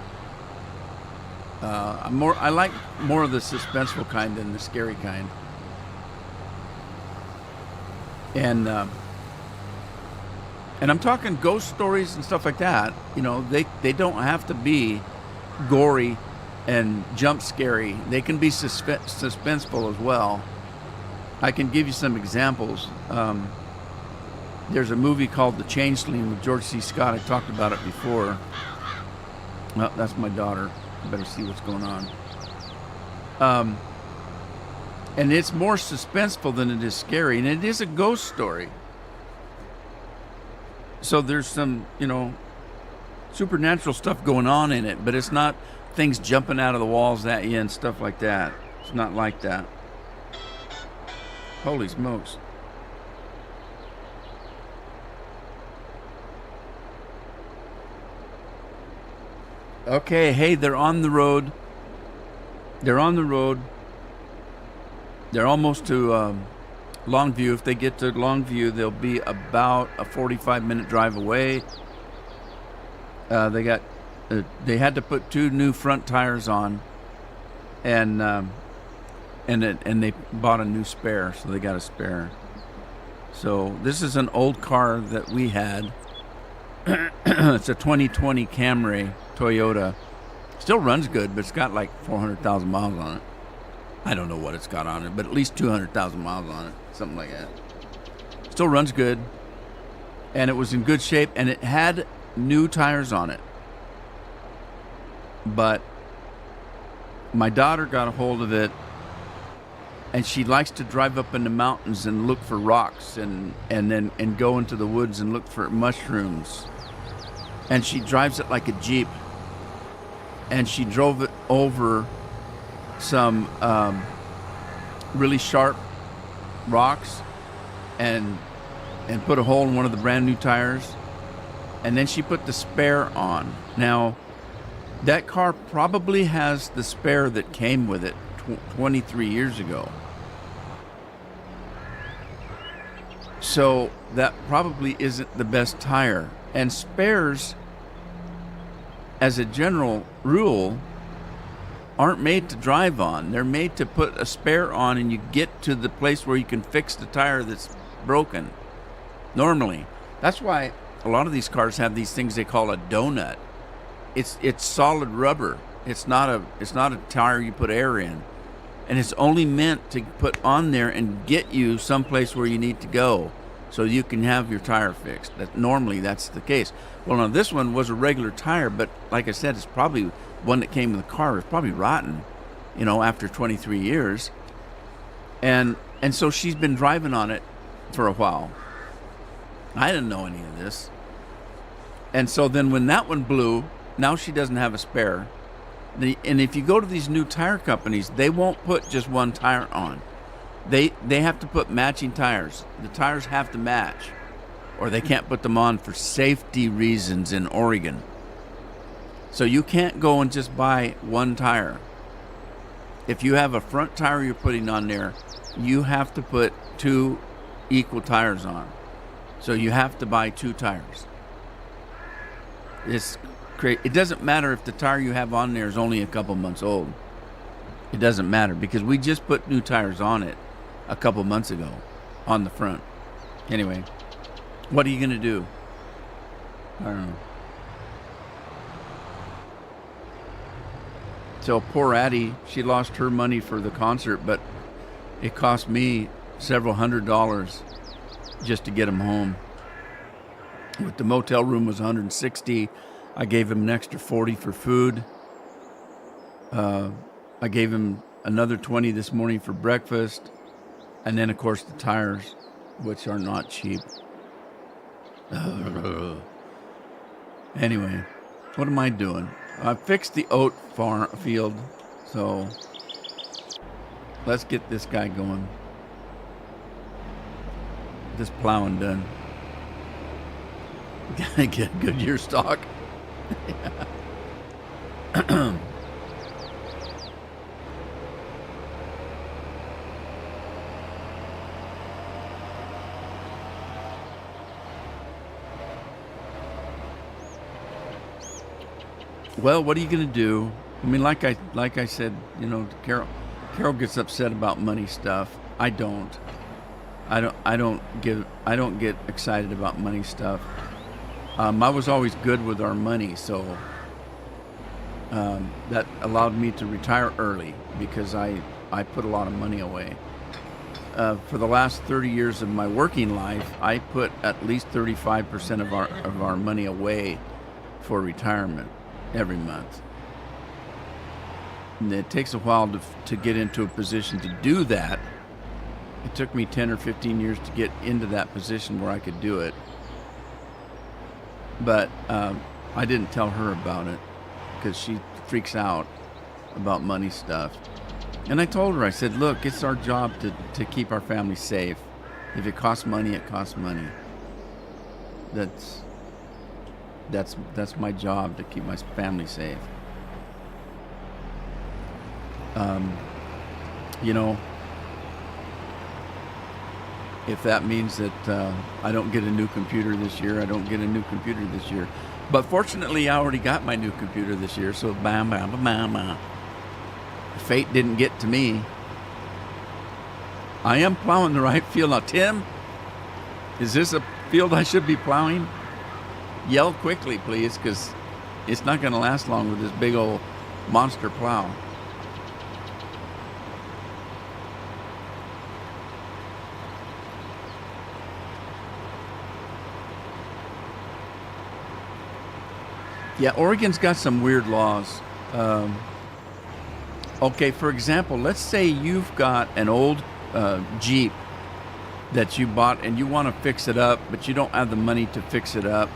I like more of the suspenseful kind than the scary kind. And I'm talking ghost stories and stuff like that. They don't have to be gory and jump scary. They can be suspenseful as well. I can give you some examples. There's a movie called The Changeling with George C. Scott. I talked about it before. Well, that's my daughter. I better see what's going on. And it's more suspenseful than it is scary, and it is a ghost story. So there's some, supernatural stuff going on in it, but it's not things jumping out of the walls at you and stuff like that. It's not like that. Holy smokes. Okay, hey, they're on the road. They're on the road. They're almost to Longview. If they get to Longview, they'll be about a 45-minute drive away. They had to put 2 new front tires on, and they bought a new spare, so they got a spare. So this is an old car that we had. It's a 2020 Camry Toyota. Still runs good, but it's got like 400,000 miles on it. I don't know what it's got on it, but at least 200,000 miles on it, something like that. Still runs good, and it was in good shape, and it had new tires on it. But my daughter got a hold of it, and she likes to drive up in the mountains and look for rocks and go into the woods and look for mushrooms. And she drives it like a Jeep. And she drove it over some really sharp rocks and put a hole in one of the brand new tires. And then she put the spare on. Now, that car probably has the spare that came with it 23 years ago. So that probably isn't the best tire. And spares, as a general rule, aren't made to drive on. They're made to put a spare on and you get to the place where you can fix the tire that's broken. Normally. That's why a lot of these cars have these things they call a donut. It's solid rubber. It's not a tire you put air in. And it's only meant to put on there and get you someplace where you need to go so you can have your tire fixed. Normally that's the case. Well, now this one was a regular tire, but like I said, it's probably one that came in the car. It's probably rotten, after 23 years. And so she's been driving on it for a while. I didn't know any of this. And so then when that one blew, now she doesn't have a spare. And if you go to these new tire companies, they won't put just one tire on. They have to put matching tires. The tires have to match, or they can't put them on for safety reasons in Oregon. So you can't go and just buy one tire. If you have a front tire you're putting on there, you have to put 2 equal tires on. So you have to buy 2 tires. It's crazy. It doesn't matter if the tire you have on there is only a couple months old. It doesn't matter because we just put new tires on it a couple months ago on the front. Anyway, what are you going to do? I don't know. So poor Addie, she lost her money for the concert, but it cost me several $100s just to get him home. With the motel room was $160. I gave him an extra $40 for food. I gave him another $20 this morning for breakfast. And then, of course, the tires, which are not cheap. Anyway, what am I doing? I fixed the oat field, so let's get this guy going. This plowing done. Get Goodyear stock. Well, what are you going to do? I mean, like I said, Carol gets upset about money stuff. I don't get excited about money stuff. I was always good with our money, so that allowed me to retire early because I put a lot of money away. for the last 30 years of my working life, I put at least 35% of our money away for retirement every month. And it takes a while to get into a position to do that. It took me 10 or 15 years to get into that position where I could do it. But I didn't tell her about it because she freaks out about money stuff. And I told her, I said, look, it's our job to keep our family safe. If it costs money, it costs money. That's my job, to keep my family safe. You know, if that means that I don't get a new computer this year, I don't get a new computer this year. But fortunately, I already got my new computer this year, so bam, bam, bam, bam, bam. Fate didn't get to me. I am plowing the right field. Now, Tim, is this a field I should be plowing? Yell quickly, please, because it's not going to last long with this big old monster plow. Yeah, Oregon's got some weird laws. Okay, for example, let's say you've got an old Jeep that you bought and you want to fix it up, but you don't have the money to fix it up.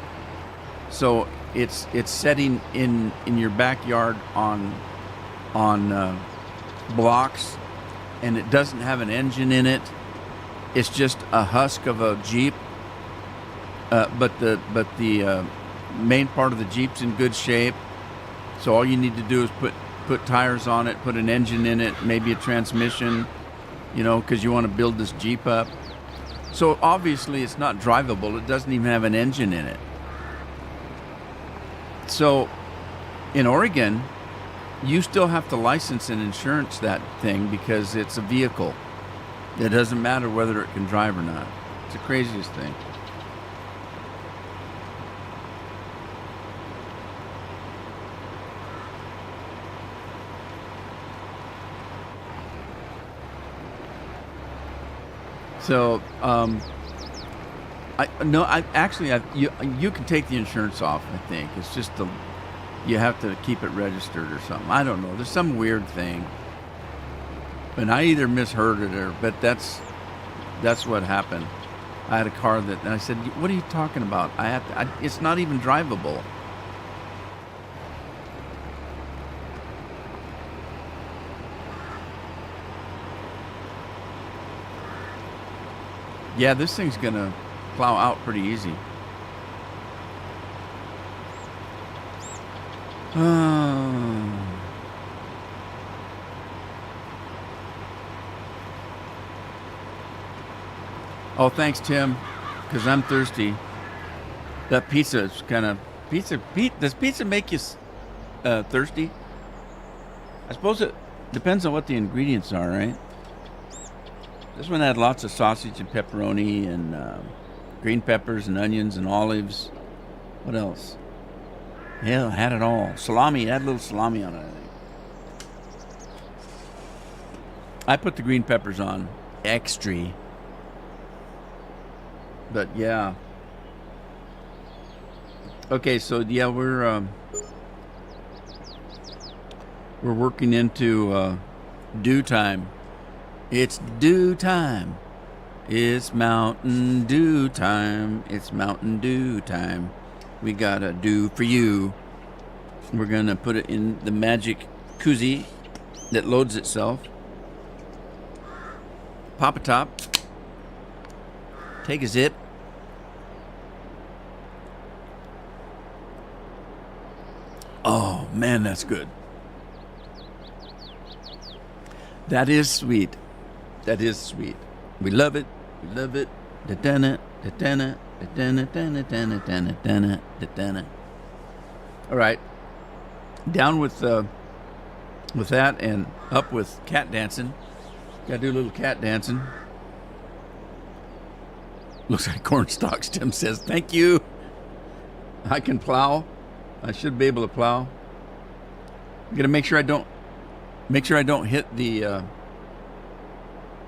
So it's setting in your backyard on blocks, and it doesn't have an engine in it. It's just a husk of a Jeep, but the main part of the Jeep's in good shape. So all you need to do is put tires on it, put an engine in it, maybe a transmission, you know, because you want to build this Jeep up. So obviously it's not drivable. It doesn't even have an engine in it. So in Oregon, you still have to license and insurance that thing because it's a vehicle. It doesn't matter whether it can drive or not. It's the craziest thing. So, you can take the insurance off. I think it's just you have to keep it registered or something. I don't know. There's some weird thing, and I either misheard it but that's what happened. I had a car and I said, "What are you talking about? It's not even drivable." Yeah, this thing's gonna plow out pretty easy. Oh, thanks, Tim, because I'm thirsty. That pizza is kind of does pizza make you thirsty? I suppose it depends on what the ingredients are, right? This one had lots of sausage and pepperoni and green peppers and onions and olives. What else? Yeah, it had it all. Salami, it had a little salami on it, I think. I put the green peppers on extra. But yeah. Okay, so yeah, we're working into dew time. It's dew time. It's Mountain Dew time. It's Mountain Dew time. We got a dew for you. We're going to put it in the magic koozie that loads itself. Pop a top. Take a zip. Oh, man, that's good. That is sweet. That is sweet. We love it. We love it. Da-dana, da-dana, da-dana, da-dana, da-dana, da-dana, da-dana, da-dana. All right. Down with that and up with cat dancing. Got to do a little cat dancing. Looks like corn stalks, Tim says. Thank you. I can plow. I should be able to plow. I'm going to make sure I don't hit the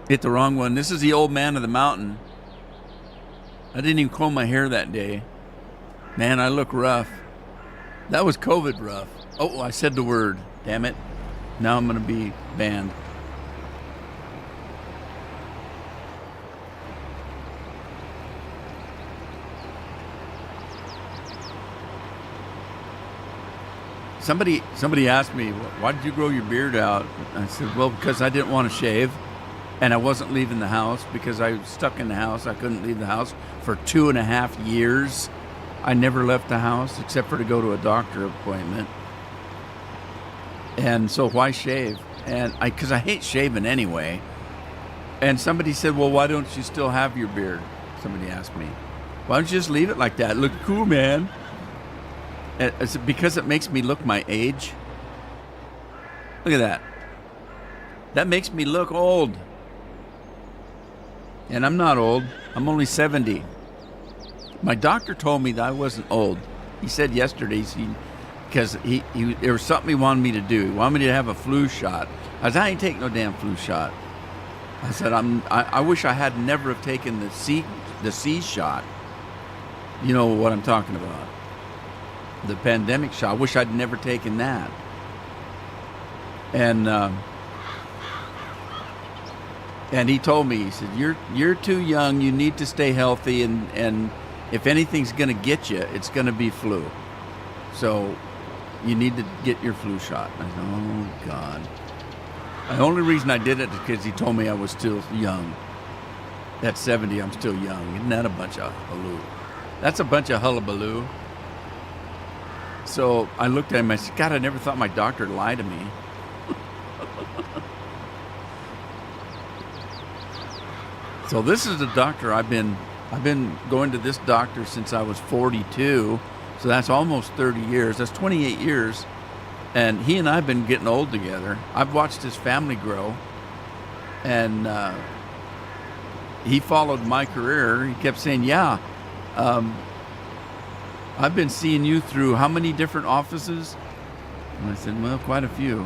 Hit the wrong one. This is the old man of the mountain. I didn't even comb my hair that day. Man, I look rough. That was COVID rough. Oh, I said the word. Damn it. Now I'm going to be banned. Somebody asked me, why did you grow your beard out? I said, well, because I didn't want to shave, and I wasn't leaving the house because I was stuck in the house. I couldn't leave the house for 2.5 years. I never left the house except for to go to a doctor appointment. And so why shave? And because I hate shaving anyway. And somebody said, well, why don't you still have your beard? Somebody asked me. Why don't you just leave it like that? Look cool, man. Is it because it makes me look my age? Look at that. That makes me look old. And I'm not old. I'm only 70. My doctor told me that I wasn't old. He said yesterday, because there was something he wanted me to do. He wanted me to have a flu shot. I said, I ain't taking no damn flu shot. I said, I wish I had never have taken the C shot. You know what I'm talking about. The pandemic shot. I wish I'd never taken that. And he told me, he said, you're too young. You need to stay healthy, and if anything's going to get you, it's going to be flu. So you need to get your flu shot. I said, oh God. The only reason I did it is because he told me I was still young. At 70, I'm still young. Isn't that a bunch of hullabaloo? That's a bunch of hullabaloo. So I looked at him, I said, God, I never thought my doctor would lie to me. So this is the doctor I've been going to this doctor since I was 42. So that's almost 30 years. That's 28 years. And he and I have been getting old together. I've watched his family grow. And he followed my career. He kept saying, yeah, I've been seeing you through how many different offices? And I said, well, quite a few.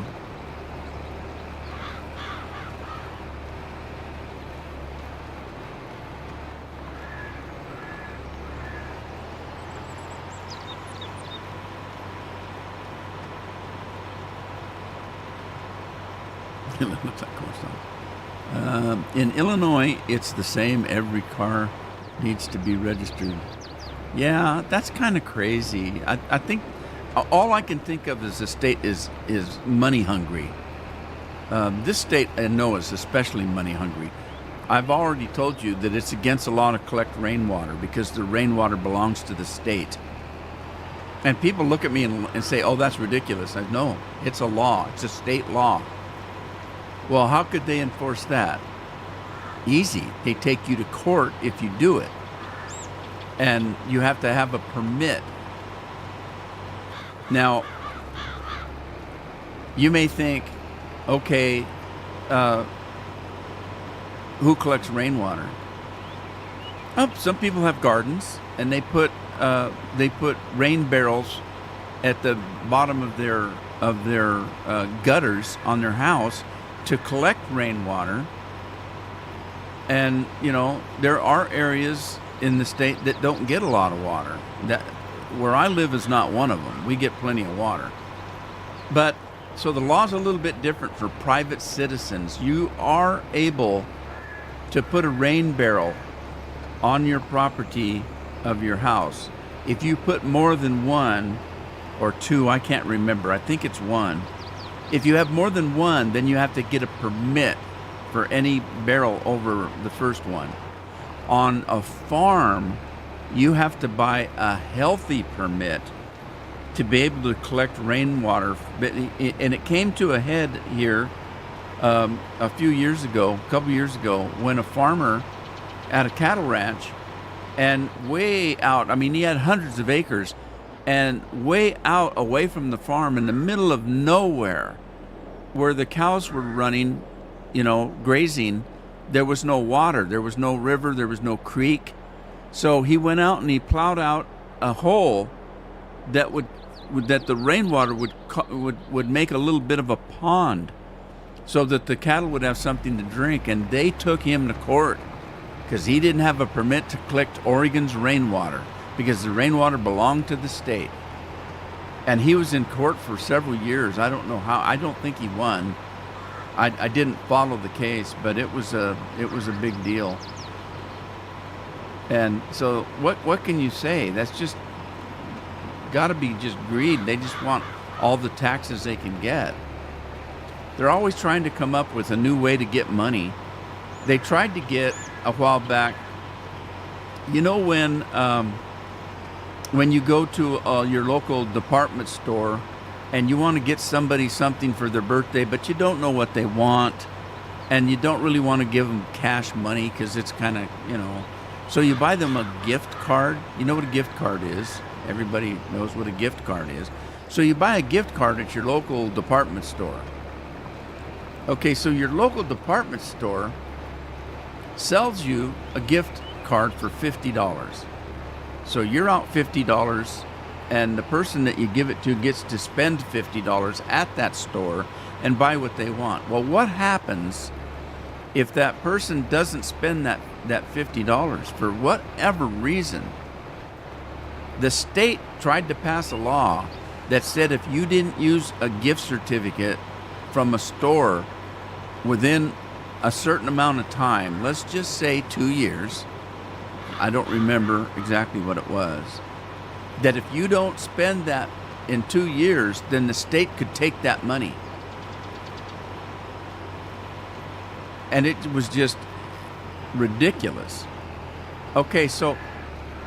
It looks like cornstalk. In Illinois, it's the same. Every car needs to be registered. Yeah, that's kind of crazy. I think all I can think of is the state is money hungry. This state, I know, is especially money hungry. I've already told you that it's against the law to collect rainwater because the rainwater belongs to the state. And people look at me and say, oh, that's ridiculous. I no, it's a law. It's a state law. Well, how could they enforce that? Easy. They take you to court if you do it. And you have to have a permit. Now, you may think, okay, who collects rainwater? Oh, some people have gardens, and they put rain barrels at the bottom of their gutters on their house to collect rainwater. And you know, there are areas in the state that don't get a lot of water. That where I live is not one of them. We get plenty of water. But so the law's a little bit different for private citizens. You are able to put a rain barrel on your property of your house. If you put more than one or two, I can't remember. I think it's one. If you have more than one, then you have to get a permit for any barrel over the first one. On a farm, you have to buy a healthy permit to be able to collect rainwater. And it came to a head here a couple years ago, when a farmer at a cattle ranch, and way out, I mean, he had hundreds of acres, and way out away from the farm in the middle of nowhere, where the cows were running, you know, grazing, there was no water, there was no river, there was no creek. So he went out and he plowed out a hole that the rainwater would make a little bit of a pond. so that the cattle would have something to drink. And they took him to court because he didn't have a permit to collect Oregon's rainwater, because the rainwater belonged to the state. And he was in court for several years. I don't know how. I don't think he won. I didn't follow the case, but it was a big deal. And so what can you say? That's just got to be just greed. They just want all the taxes they can get. They're always trying to come up with a new way to get money. They tried to get a while back, you know, when you go to your local department store and you want to get somebody something for their birthday, but you don't know what they want, and you don't really want to give them cash money because it's kind of, you know, so you buy them a gift card. You know what a gift card is. Everybody knows what a gift card is. So you buy a gift card at your local department store. Okay, so your local department store sells you a gift card for $50. So you're out $50, and the person that you give it to gets to spend $50 at that store and buy what they want. Well, what happens if that person doesn't spend that $50 for whatever reason? The state tried to pass a law that said if you didn't use a gift certificate from a store within a certain amount of time, let's just say 2 years, I don't remember exactly what it was, that if you don't spend that in 2 years, then the state could take that money. And it was just ridiculous. Okay, so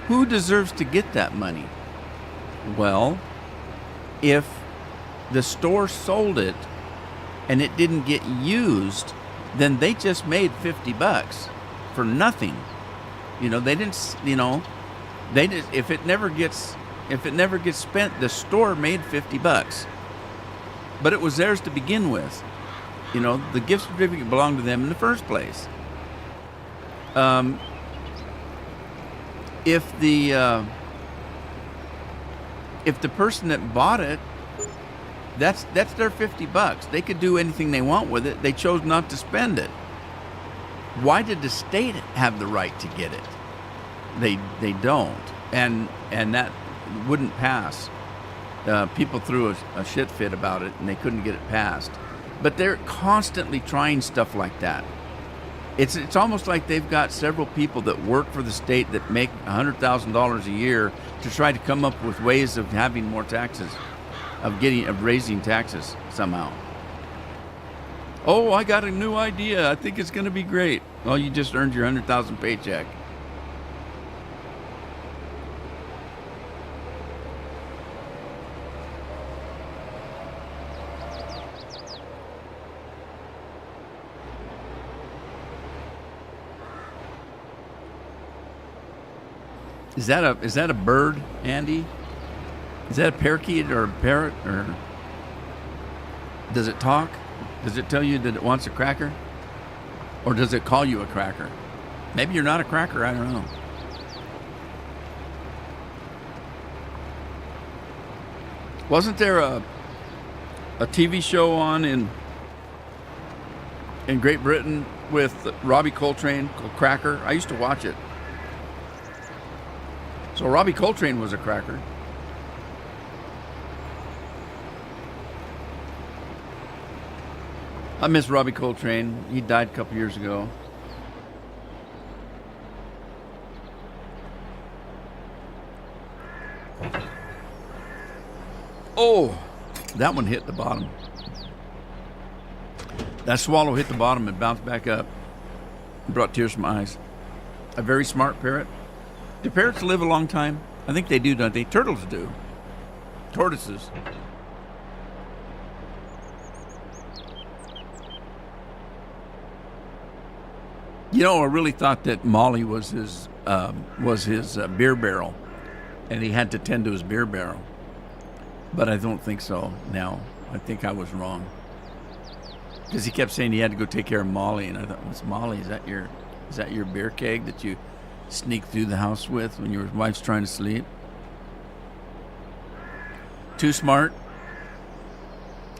who deserves to get that money? Well, if the store sold it and it didn't get used, then they just made $50 for nothing. You know, they didn't, you know, they just, if it never gets spent, the store made $50. But it was theirs to begin with. You know, the gift certificate belonged to them in the first place. If the person that bought it, that's their $50. They could do anything they want with it. They chose not to spend it. Why did the state have the right to get it? They don't, and that wouldn't pass. People threw a shit fit about it, and they couldn't get it passed. But they're constantly trying stuff like that. It's almost like they've got several people that work for the state that make $100,000 a year to try to come up with ways of having more taxes, of raising taxes somehow. Oh, I got a new idea. I think it's going to be great. Well, you just earned your $100,000 paycheck. Is that a bird, Andy? Is that a parakeet or a parrot, or does it talk? Does it tell you that it wants a cracker? Or does it call you a cracker? Maybe you're not a cracker, I don't know. Wasn't there a TV show on in Great Britain with Robbie Coltrane called Cracker? I used to watch it. So Robbie Coltrane was a cracker. I miss Robbie Coltrane. He died a couple years ago. Oh, that one hit the bottom. That swallow hit the bottom and bounced back up. It brought tears to my eyes. A very smart parrot. Do parrots live a long time? I think they do, don't they? Turtles do. Tortoises. You know, I really thought that Molly was his beer barrel, and he had to tend to his beer barrel. But I don't think so now. I think I was wrong. Because he kept saying he had to go take care of Molly, and I thought, what's Molly? Is that your beer keg that you sneak through the house with when your wife's trying to sleep? Too smart.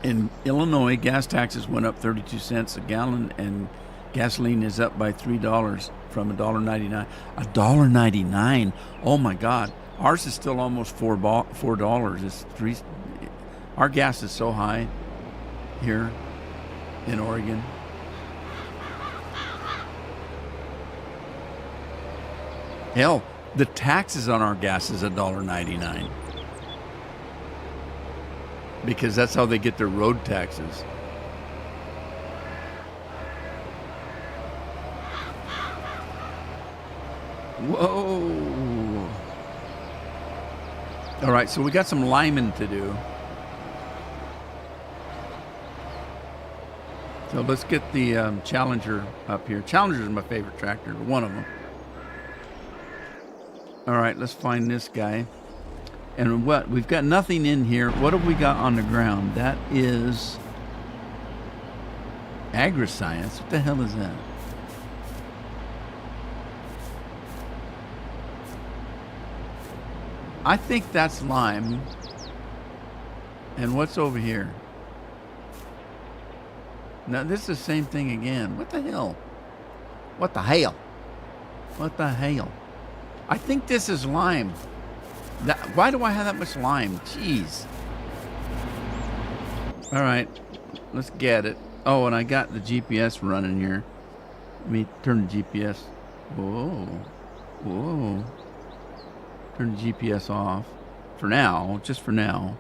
In Illinois, gas taxes went up 32 cents a gallon, and gasoline is up by $3 from $1.99. $1.99. Oh my God! Ours is still almost $4. It's three. Our gas is so high here in Oregon. Hell, the taxes on our gas is $1.99 because that's how they get their road taxes. Whoa! All right, so we got some liming to do. So let's get the Challenger up here. Challenger is my favorite tractor, one of them. All right, let's find this guy. And what? We've got nothing in here. What have we got on the ground? That is agri-science. What the hell is that? I think that's lime. And what's over here? Now, this is the same thing again. What the hell? What the hell? What the hell? I think this is lime. Why do I have that much lime? Jeez. All right, let's get it. Oh, and I got the GPS running here. Let me turn the GPS. Whoa. Whoa. Turn the GPS off. For now, just for now.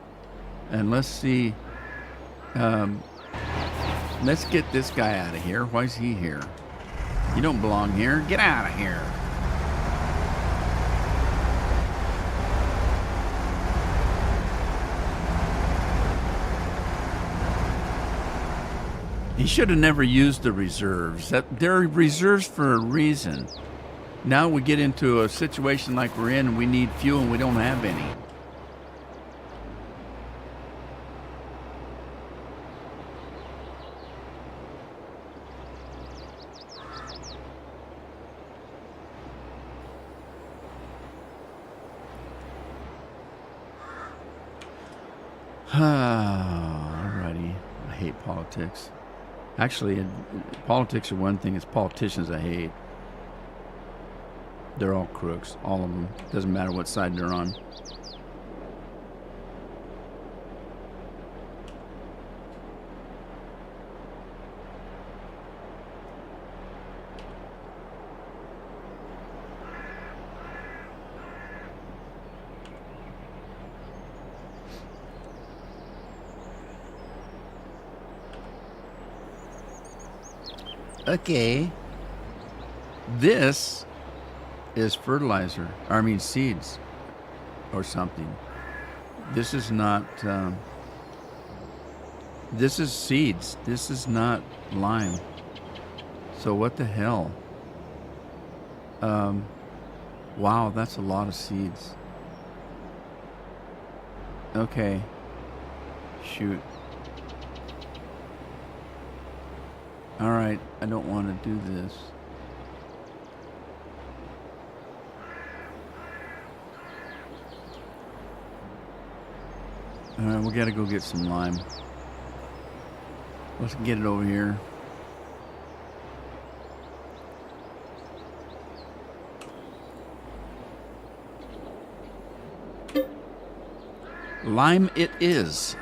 And let's see. Let's get this guy out of here. Why is he here? You don't belong here. Get out of here. He should have never used the reserves. They're reserves for a reason. Now we get into a situation like we're in and we need fuel and we don't have any. Alrighty. I hate politics. Actually, politics are one thing. It's politicians I hate. They're all crooks, all of them. Doesn't matter what side they're on. Okay. This is fertilizer. I mean seeds or something. This is not this is seeds. This is not lime. So what the hell? Wow, that's a lot of seeds. Okay. Shoot. All right, I don't want to do this. All right, we got to go get some lime. Let's get it over here. Lime it is.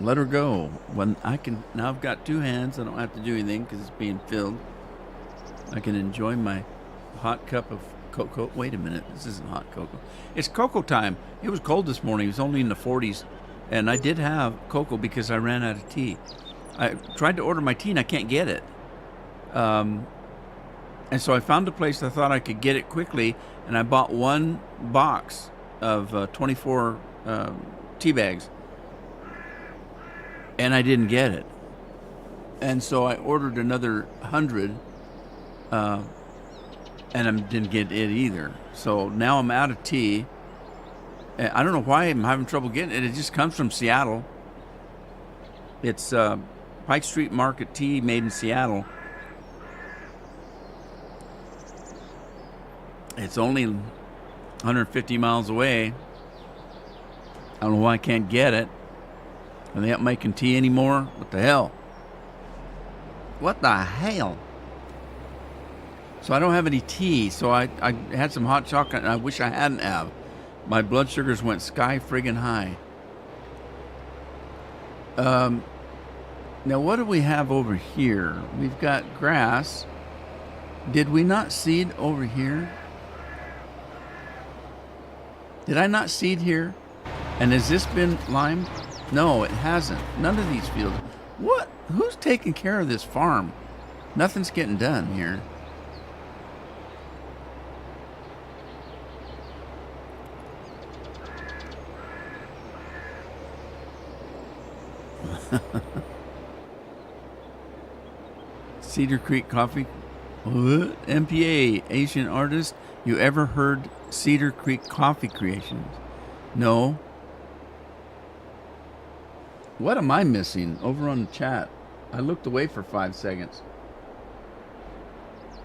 Let her go. When I can now, I've got two hands. I don't have to do anything because it's being filled. I can enjoy my hot cup of cocoa. Wait a minute, this isn't hot cocoa. It's cocoa time. It was cold this morning. It was only in the 40s, and I did have cocoa because I ran out of tea. I tried to order my tea and I can't get it. And so I found a place I thought I could get it quickly, and I bought one box of 24 tea bags. And I didn't get it. And so I ordered another 100, and I didn't get it either. So now I'm out of tea. I don't know why I'm having trouble getting it. It just comes from Seattle. It's Pike Street Market tea made in Seattle. It's only 150 miles away. I don't know why I can't get it. And they aren't making tea anymore? What the hell? What the hell? So I don't have any tea, so I had some hot chocolate, and I wish I hadn't have. My blood sugars went sky friggin' high. Now what do we have over here? We've got grass. Did we not seed over here? Did I not seed here? And has this been limed? No, it hasn't. None of these fields. What? Who's taking care of this farm? Nothing's getting done here. Cedar Creek Coffee. What? MPA, Asian artist. You ever heard Cedar Creek Coffee Creations? No. What am I missing over on the chat? I looked away for 5 seconds.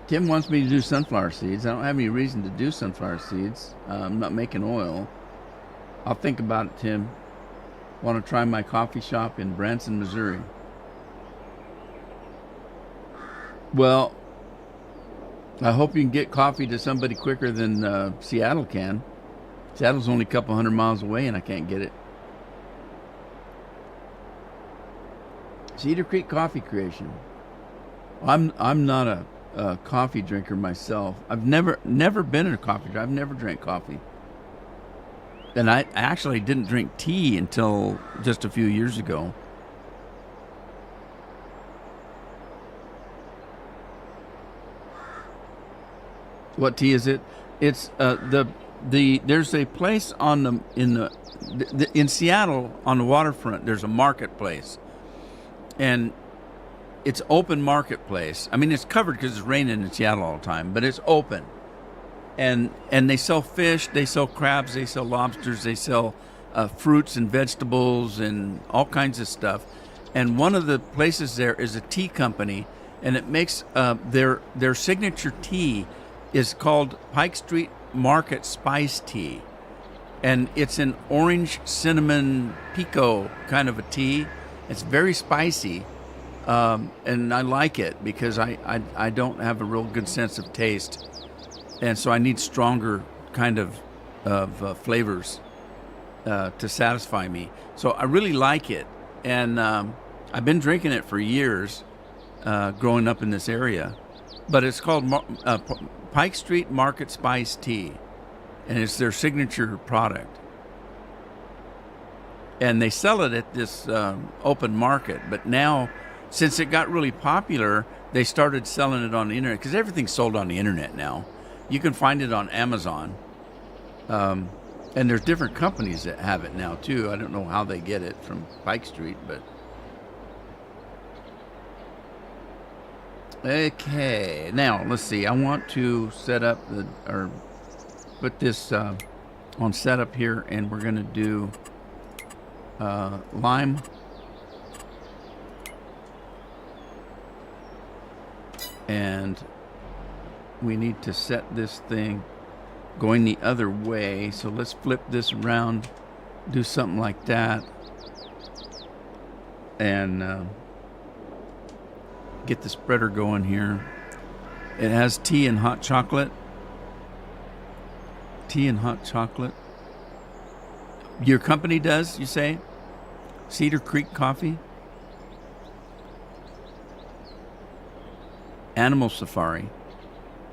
Tim wants me to do sunflower seeds. I don't have any reason to do sunflower seeds. I'm not making oil. I'll think about it, Tim. Want to try my coffee shop in Branson, Missouri. Well, I hope you can get coffee to somebody quicker than Seattle can. Seattle's only a couple 100 miles away and I can't get it. Cedar Creek Coffee Creation. I'm not a coffee drinker myself. I've never been in a coffee drinker. I've never drank coffee. And I actually didn't drink tea until just a few years ago. What tea is it? It's there's a place on in Seattle on the waterfront. There's a marketplace, and it's open marketplace. I mean, it's covered because it's raining in Seattle all the time, but it's open. And they sell fish, they sell crabs, they sell lobsters, they sell fruits and vegetables and all kinds of stuff. And one of the places there is a tea company, and it makes their signature tea is called Pike Street Market Spice Tea. And it's an orange cinnamon pico kind of a tea. It's very spicy, and I like it because I don't have a real good sense of taste. And so I need stronger kind of flavors to satisfy me. So I really like it. And I've been drinking it for years growing up in this area. But it's called Pike Street Market Spice Tea. And it's their signature product. And they sell it at this open market. But now, since it got really popular, they started selling it on the internet. Because everything's sold on the internet now. You can find it on Amazon. And there's different companies that have it now, too. I don't know how they get it from Pike Street, but... Okay, now, let's see. I want to set up or put this on setup here, and we're going to do lime. And we need to set this thing going the other way. So let's flip this around, do something like that, and get the spreader going here. It has tea and hot chocolate. Tea and hot chocolate. Your company does, you say? Cedar Creek Coffee? Animal Safari.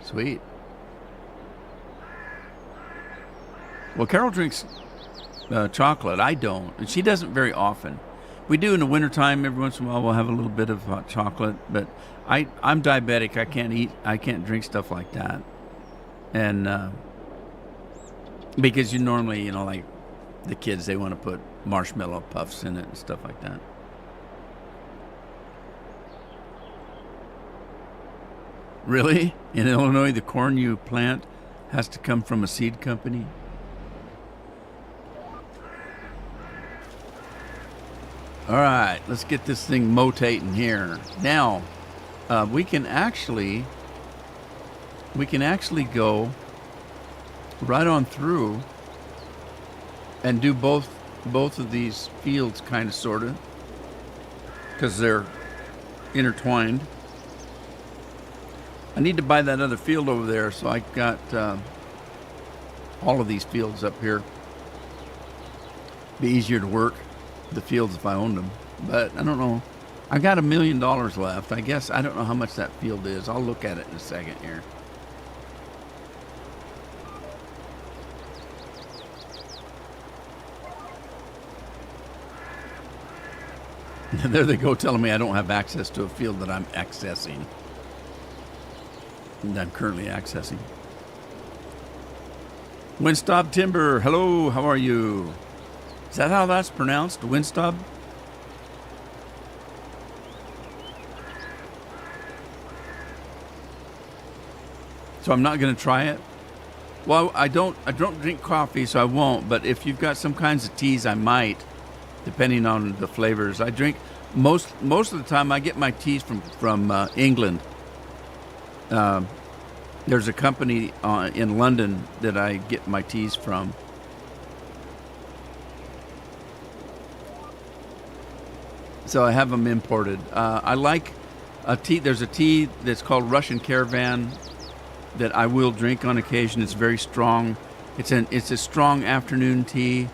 Sweet. Well, Carol drinks chocolate. I don't. And she doesn't very often. We do in the wintertime. Every once in a while we'll have a little bit of hot chocolate. But I'm diabetic. I can't drink stuff like that. And because you normally, like the kids, they want to put marshmallow puffs in it and stuff like that. Really? In Illinois, the corn you plant has to come from a seed company? All right, let's get this thing motating here. Now, we can actually go right on through and do both of these fields, kind of, sort of. because they're intertwined. I need to buy that other field over there, so I got all of these fields up here. Be easier to work the fields if I owned them, but I don't know. I got $1 million left. I guess I don't know how much that field is. I'll look at it in a second here. There they go, telling me I don't have access to a field that I'm accessing. And I'm currently accessing. Winstop Timber, hello, how are you? Is that how that's pronounced, Winstop? So I'm not going to try it. Well, I don't drink coffee, so I won't. But if you've got some kinds of teas, I might, depending on the flavors. I drink most of the time. I get my teas from England. There's a company in London that I get my teas from. So I have them imported. I like a tea. There's a tea that's called Russian Caravan that I will drink on occasion. It's very strong. It's a strong afternoon tea.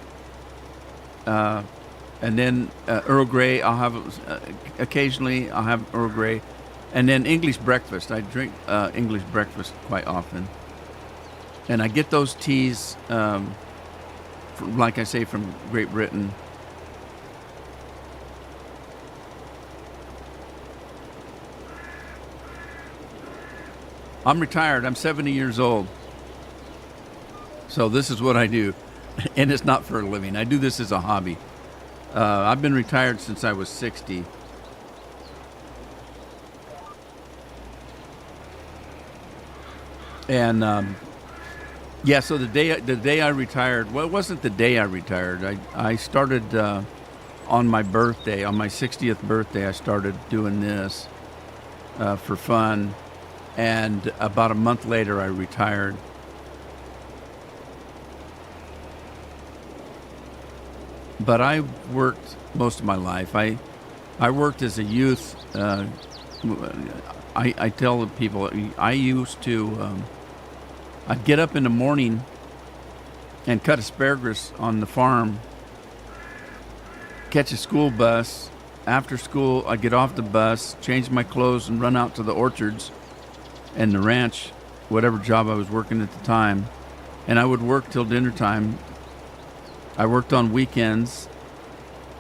And then Earl Grey. I'll have occasionally. I'll have Earl Grey, and then English breakfast. I drink English breakfast quite often, and I get those teas, like I say, from Great Britain. I'm retired. I'm 70 years old. So this is what I do. And it's not for a living. I do this as a hobby. I've been retired since I was 60. And yeah, so the day I retired, well, it wasn't the day I retired. I started on my birthday, on my 60th birthday, I started doing this for fun. And about a month later, I retired. But I worked most of my life. I worked as a youth. I tell people I used to. I'd get up in the morning and cut asparagus on the farm. Catch a school bus. After school, I'd get off the bus, change my clothes, and run out to the orchards and the ranch, whatever job I was working at the time, and I would work till dinner time. I worked on weekends.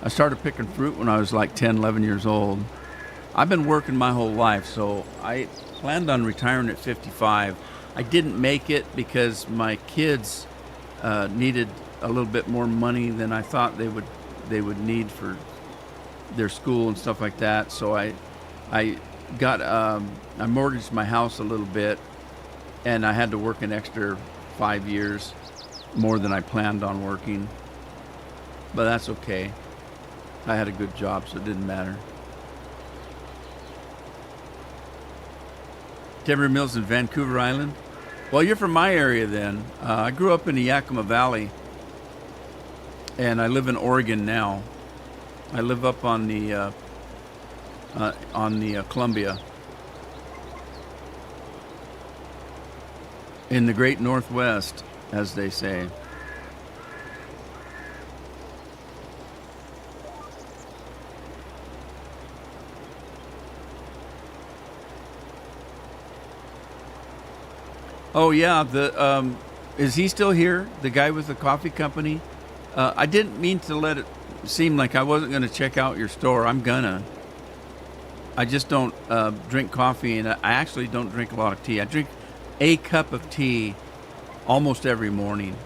I started picking fruit when I was like 10, 11 years old. I've been working my whole life, so I planned on retiring at 55. I didn't make it because my kids needed a little bit more money than I thought they would need for their school and stuff like that. So I mortgaged my house a little bit, and I had to work an extra 5 years, more than I planned on working. But that's okay. I had a good job, so it didn't matter. Timber Mills in Vancouver Island. Well, you're from my area then. I grew up in the Yakima Valley, and I live in Oregon now. I live up on the Columbia, in the Great Northwest, as they say. Oh yeah, is he still here? The guy with the coffee company? I didn't mean to let it seem like I wasn't going to check out your store. I'm gonna. I just don't drink coffee, and I actually don't drink a lot of tea. I drink a cup of tea almost every morning,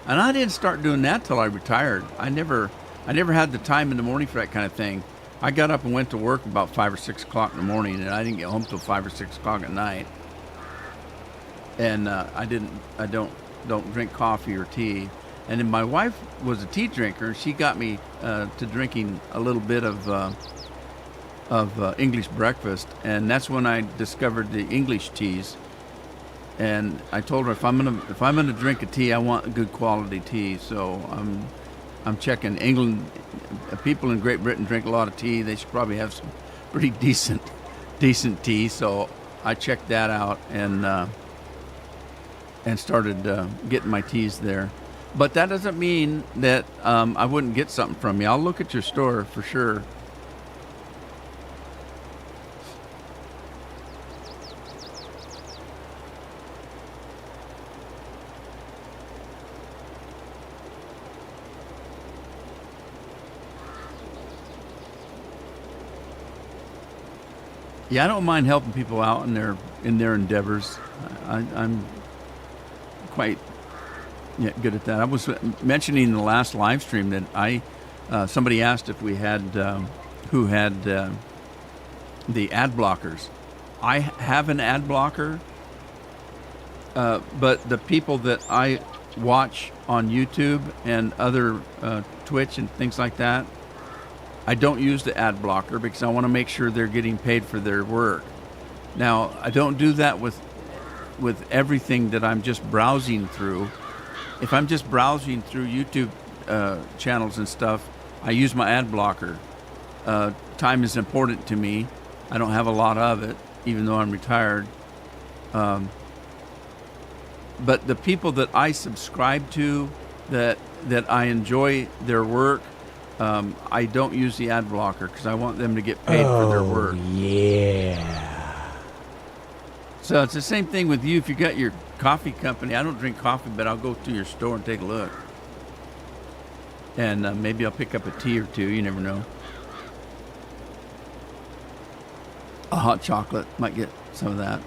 and I didn't start doing that till I retired. I never had the time in the morning for that kind of thing. I got up and went to work about 5 or 6 o'clock in the morning, and I didn't get home till 5 or 6 o'clock at night. And I don't drink coffee or tea. And then my wife was a tea drinker. She got me to drinking a little bit of English breakfast, and that's when I discovered the English teas. And I told her if I'm gonna drink a tea, I want a good quality tea. So I'm checking England. People in Great Britain drink a lot of tea. They should probably have some pretty decent tea. So I checked that out and started getting my teas there. But that doesn't mean that I wouldn't get something from you. I'll look at your store for sure. Yeah, I don't mind helping people out in their endeavors. I'm quite good at that. I was mentioning in the last live stream that somebody asked if we had who had the ad blockers. I have an ad blocker, but the people that I watch on YouTube and other Twitch and things like that, I don't use the ad blocker because I want to make sure they're getting paid for their work. Now, I don't do that with everything that I'm just browsing through. If I'm just browsing through YouTube channels and stuff, I use my ad blocker. Time is important to me. I don't have a lot of it, even though I'm retired. But the people that I subscribe to, that I enjoy their work, I don't use the ad blocker because I want them to get paid for their work. Yeah. So it's the same thing with you. If you got your coffee company, I don't drink coffee, but I'll go to your store and take a look. And maybe I'll pick up a tea or two. You never know. A hot chocolate. Might get some of that.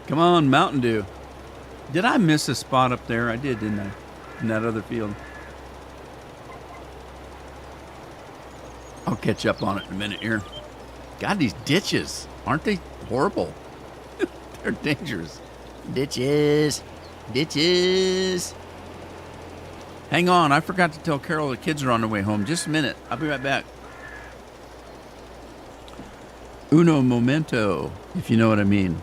Come on, Mountain Dew. Did I miss a spot up there? I did, didn't I? In that other field. I'll catch up on it in a minute here. God, these ditches. Aren't they horrible? They're dangerous. Ditches. Ditches. Hang on. I forgot to tell Carol the kids are on their way home. Just a minute. I'll be right back. Uno momento, if you know what I mean.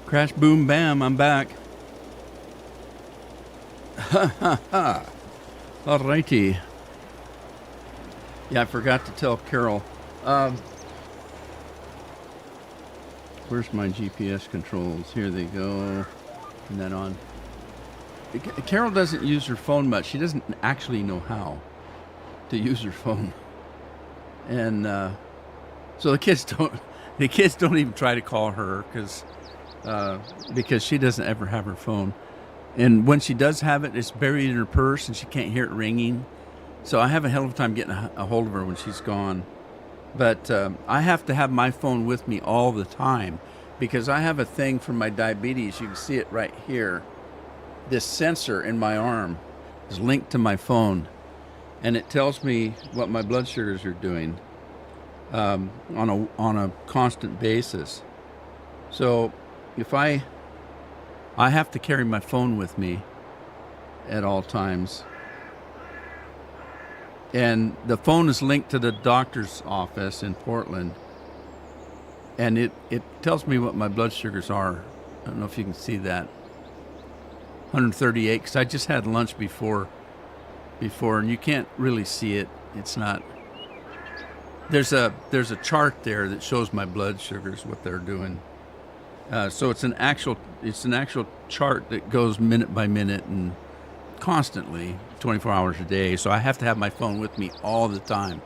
Crash, boom, bam, I'm back. Ha, ha, ha. All righty. Yeah, I forgot to tell Carol. Where's my GPS controls? Here they go. Turn that on. Carol doesn't use her phone much. She doesn't actually know how to use her phone. And so the kids don't even try to call her because she doesn't ever have her phone. And when she does have it, it's buried in her purse and she can't hear it ringing. So I have a hell of a time getting a hold of her when she's gone. But I have to have my phone with me all the time because I have a thing for my diabetes. You can see it right here. this sensor in my arm is linked to my phone, and it tells me what my blood sugars are doing on a constant basis. So if I have to carry my phone with me at all times, and the phone is linked to the doctor's office in Portland, and it tells me what my blood sugars are. I don't know if you can see that. 138, because I just had lunch before, and you can't really see it. It's not. There's a chart there that shows my blood sugars, what they're doing. So it's an actual chart that goes minute by minute and constantly, 24 hours a day. So I have to have my phone with me all the time,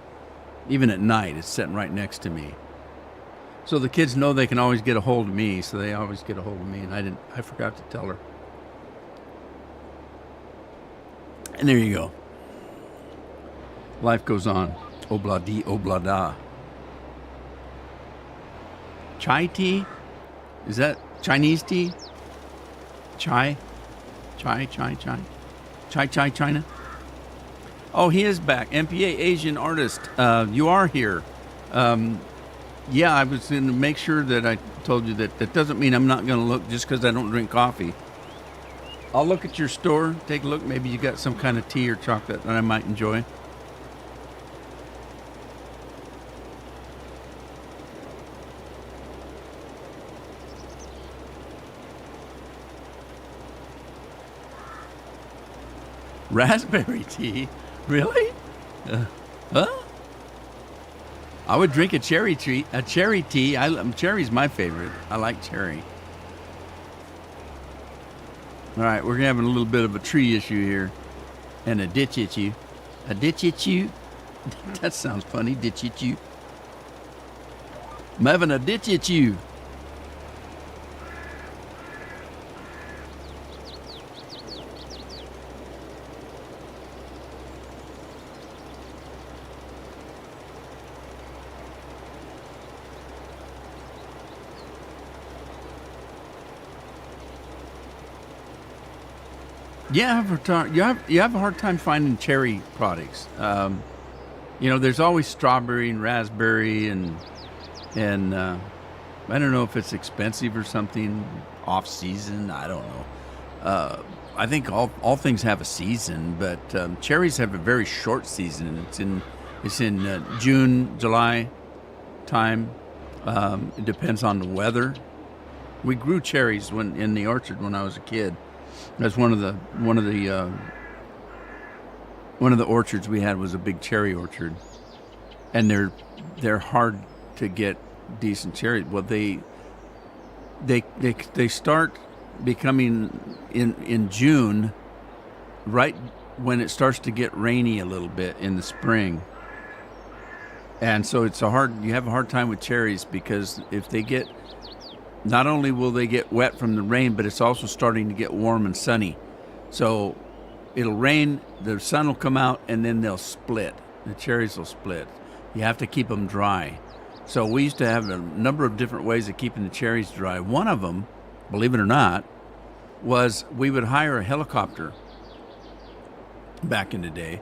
even at night. It's sitting right next to me. So the kids know they can always get a hold of me. So they always get a hold of me, and I forgot to tell her. And there you go. Life goes on. Obla-di, obla-da. Chai tea? Is that Chinese tea? Chai, China? Oh, he is back. MPA, Asian artist. You are here. Yeah, I was going to make sure that I told you that. That doesn't mean I'm not going to look just because I don't drink coffee. I'll look at your store, take a look. Maybe you got some kind of tea or chocolate that I might enjoy. Raspberry tea? Really? Huh? I would drink a cherry tea. Cherry's my favorite. I like cherry. All right, we're having a little bit of a tree issue here, and a ditch issue. A ditch issue? That sounds funny, ditch issue. I'm having a ditch issue. Yeah, you have a hard time finding cherry products. There's always strawberry and raspberry, and I don't know if it's expensive or something, off season. I don't know. I think all things have a season, but cherries have a very short season. It's in June, July time. It depends on the weather. We grew cherries in the orchard when I was a kid. That's one of the orchards we had was a big cherry orchard, and they're hard to get decent cherries. Well, they start becoming in June, right when it starts to get rainy a little bit in the spring, and so you have a hard time with cherries, because if they get, not only will they get wet from the rain, but it's also starting to get warm and sunny. So it'll rain, the sun will come out, and then they'll split. The cherries will split. You have to keep them dry. So we used to have a number of different ways of keeping the cherries dry. One of them, believe it or not, was we would hire a helicopter back in the day,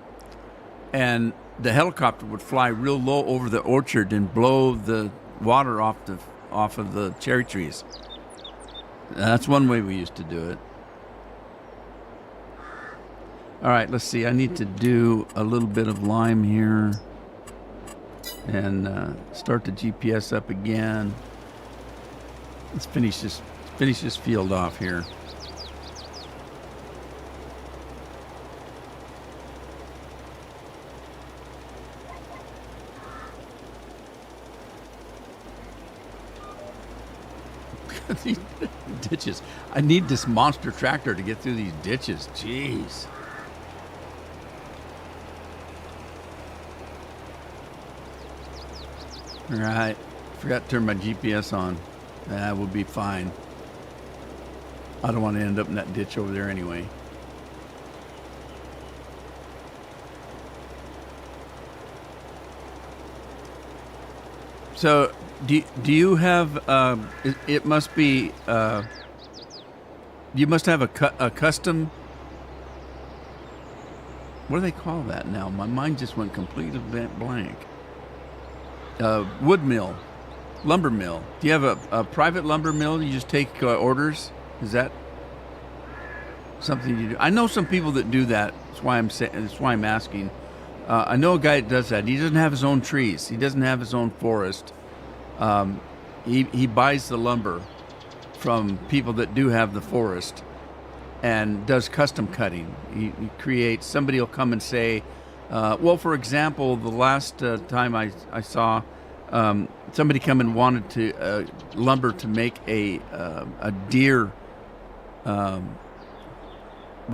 and the helicopter would fly real low over the orchard and blow the water off of the cherry trees. That's one way we used to do it. All right, let's see. I need to do a little bit of lime here and start the GPS up again. Let's finish this field off here. These ditches. I need this monster tractor to get through these ditches. Jeez. All right. Forgot to turn my GPS on. That will be fine. I don't want to end up in that ditch over there anyway. So, do you have? It must be You must have a custom. What do they call that now? My mind just went completely blank. Wood mill, lumber mill. Do you have a private lumber mill? You just take orders? Is that something you do? I know some people that do that. That's why I'm asking. I know a guy that does that. He doesn't have his own trees. He doesn't have his own forest. He buys the lumber from people that do have the forest and does custom cutting. He creates, somebody will come and say, well, for example, the last time I saw somebody come and wanted to lumber to make a deer, what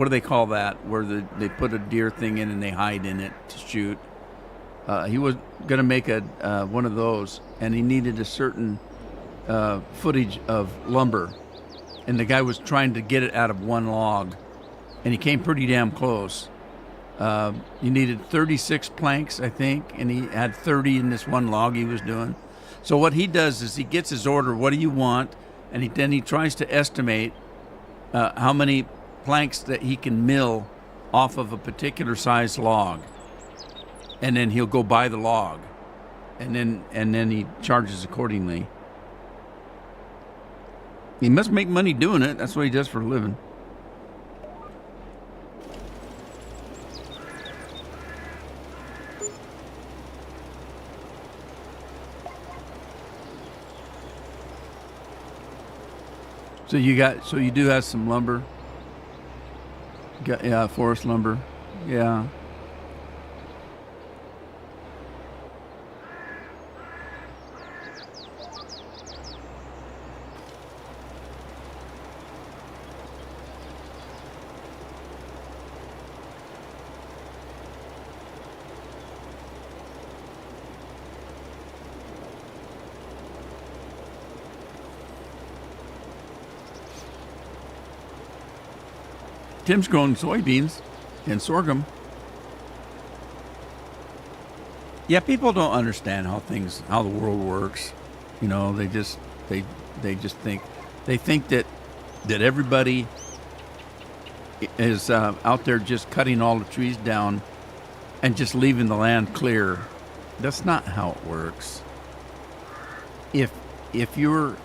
do they call that, where they put a deer thing in and they hide in it to shoot. He was going to make one of those, and he needed a certain footage of lumber, and the guy was trying to get it out of one log, and he came pretty damn close. He needed 36 planks, I think, and he had 30 in this one log he was doing. So what he does is he gets his order, what do you want, and then he tries to estimate how many planks that he can mill off of a particular size log, and then he'll go buy the log, and then he charges accordingly. He must make money doing it. That's what he does for a living. So you do have some lumber. Yeah, forest lumber. Yeah. Tim's growing soybeans and sorghum. Yeah, people don't understand how the world works. You know, they just think that everybody is out there just cutting all the trees down and just leaving the land clear. That's not how it works. If you're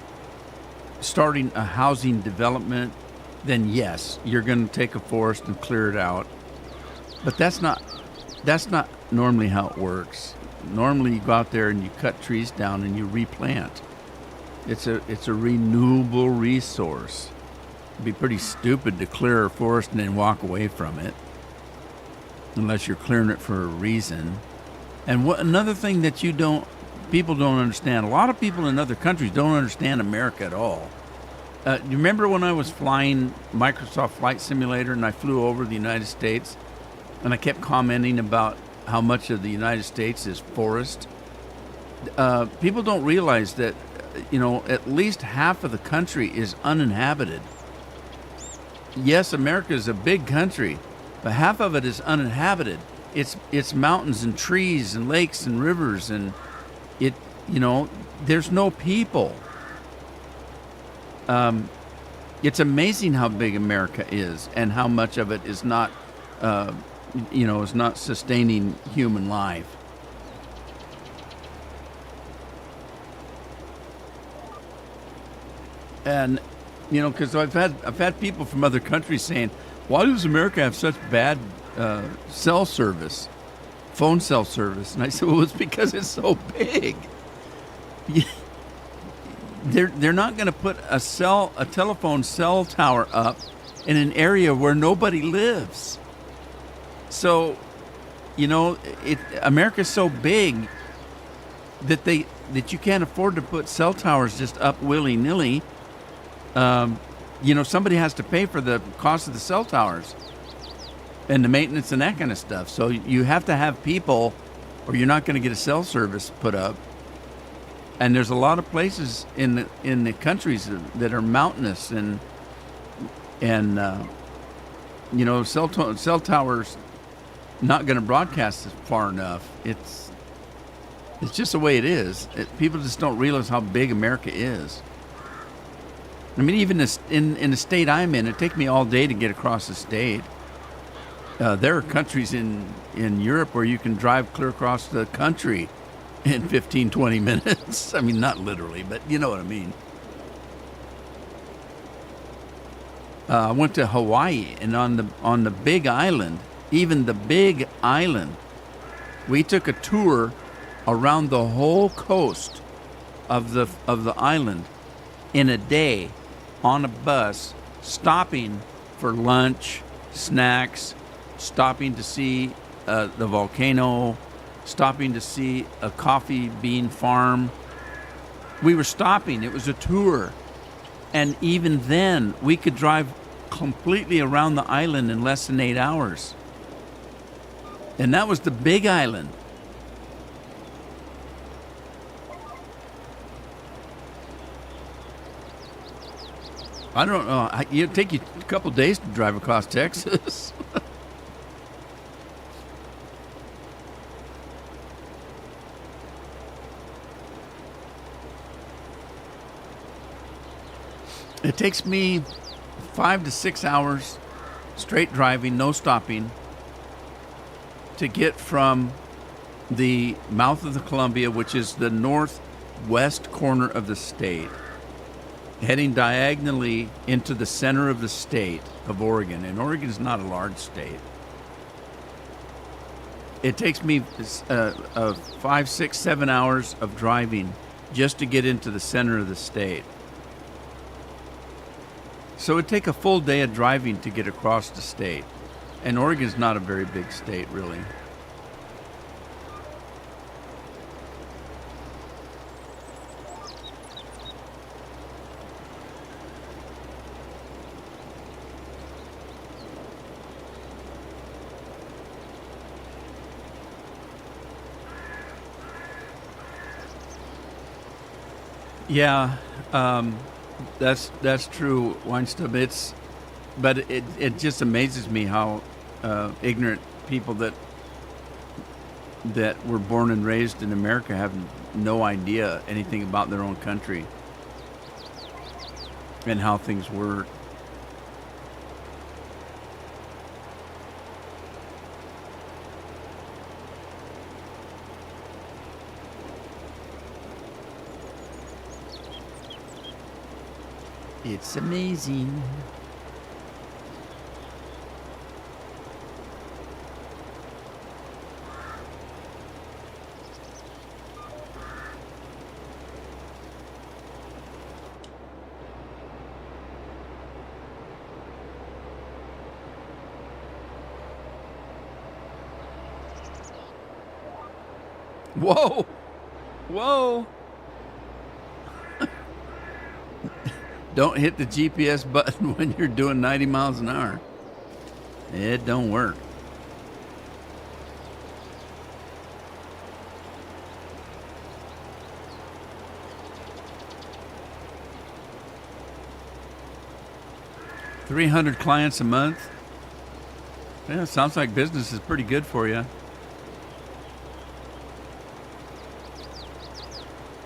starting a housing development, then yes, you're going to take a forest and clear it out. But that's not normally how it works. Normally you go out there and you cut trees down and you replant. It's a renewable resource. It'd be pretty stupid to clear a forest and then walk away from it, unless you're clearing it for a reason. And another thing that people don't understand, a lot of people in other countries don't understand America at all. You remember when I was flying Microsoft Flight Simulator and I flew over the United States and I kept commenting about how much of the United States is forest? People don't realize that, at least half of the country is uninhabited. Yes, America is a big country, but half of it is uninhabited. It's mountains and trees and lakes and rivers, and there's no people. It's amazing how big America is and how much of it is not, is not sustaining human life. And, because I've had people from other countries saying, why does America have such bad phone cell service? And I said, well, it's because it's so big. They're not going to put a telephone cell tower up in an area where nobody lives. So, America's so big that you can't afford to put cell towers just up willy-nilly. Somebody has to pay for the cost of the cell towers and the maintenance and that kind of stuff. So you have to have people, or you're not going to get a cell service put up. And there's a lot of places in the countries that are mountainous and cell towers not going to broadcast far enough. It's just the way it is. People just don't realize how big America is. I mean, even in the state I'm in, it takes me all day to get across the state. There are countries in Europe where you can drive clear across the country in 15, 20 minutes. I mean, not literally, but you know what I mean. I went to Hawaii, and on the Big Island, even the Big Island, we took a tour around the whole coast of the island in a day on a bus, stopping for lunch, snacks, stopping to see the volcano, stopping to see a coffee bean farm. We were stopping. It was a tour. And even then, we could drive completely around the island in less than 8 hours. And that was the Big Island. I don't know. It'd take you a couple days to drive across Texas. It takes me 5 to 6 hours straight driving, no stopping, to get from the mouth of the Columbia, which is the northwest corner of the state, heading diagonally into the center of the state of Oregon. And Oregon is not a large state. It takes me 5, 6, 7 hours of driving just to get into the center of the state. So it'd take a full day of driving to get across the state. And Oregon's not a very big state, really. Yeah, that's true, Weinstein. But it just amazes me how ignorant people that were born and raised in America have no idea anything about their own country and how things work. It's amazing. Whoa! Whoa! Don't hit the GPS button when you're doing 90 miles an hour. It don't work. $300 clients a month. Yeah, sounds like business is pretty good for you.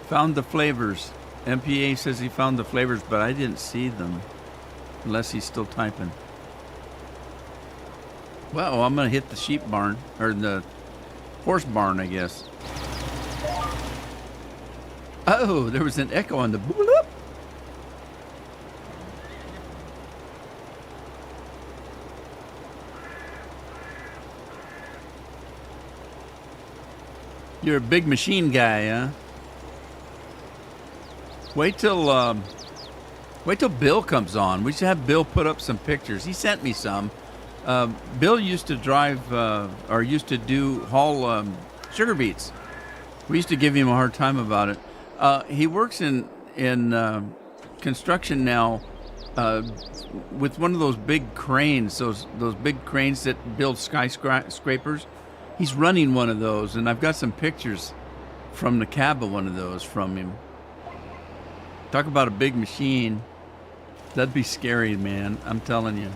Found the flavors. MPA says he found the flavors, but I didn't see them. Unless he's still typing. Well, I'm going to hit the sheep barn. Or the horse barn, I guess. Oh, there was an echo on the bloop. You're a big machine guy, huh? Wait till Bill comes on. We should have Bill put up some pictures. He sent me some. Bill used to drive or used to haul sugar beets. We used to give him a hard time about it. He works in construction now with one of those big cranes, those big cranes that build skyscrapers. He's running one of those, and I've got some pictures from the cab of one of those from him. Talk about a big machine. That'd be scary, man. I'm telling you.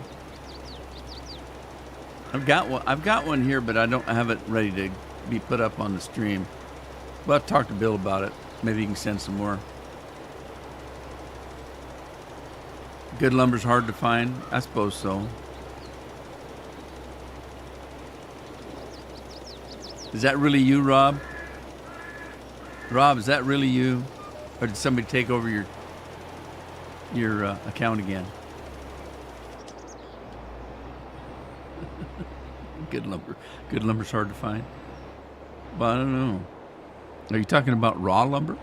I've got one here, but I don't have it ready to be put up on the stream. But I'll talk to Bill about it. Maybe he can send some more. Good lumber's hard to find? I suppose so. Is that really you, Rob? Rob, is that really you? Or did somebody take over your account again? Good lumber. Good lumber's hard to find. Well, I don't know. Are you talking about raw lumber?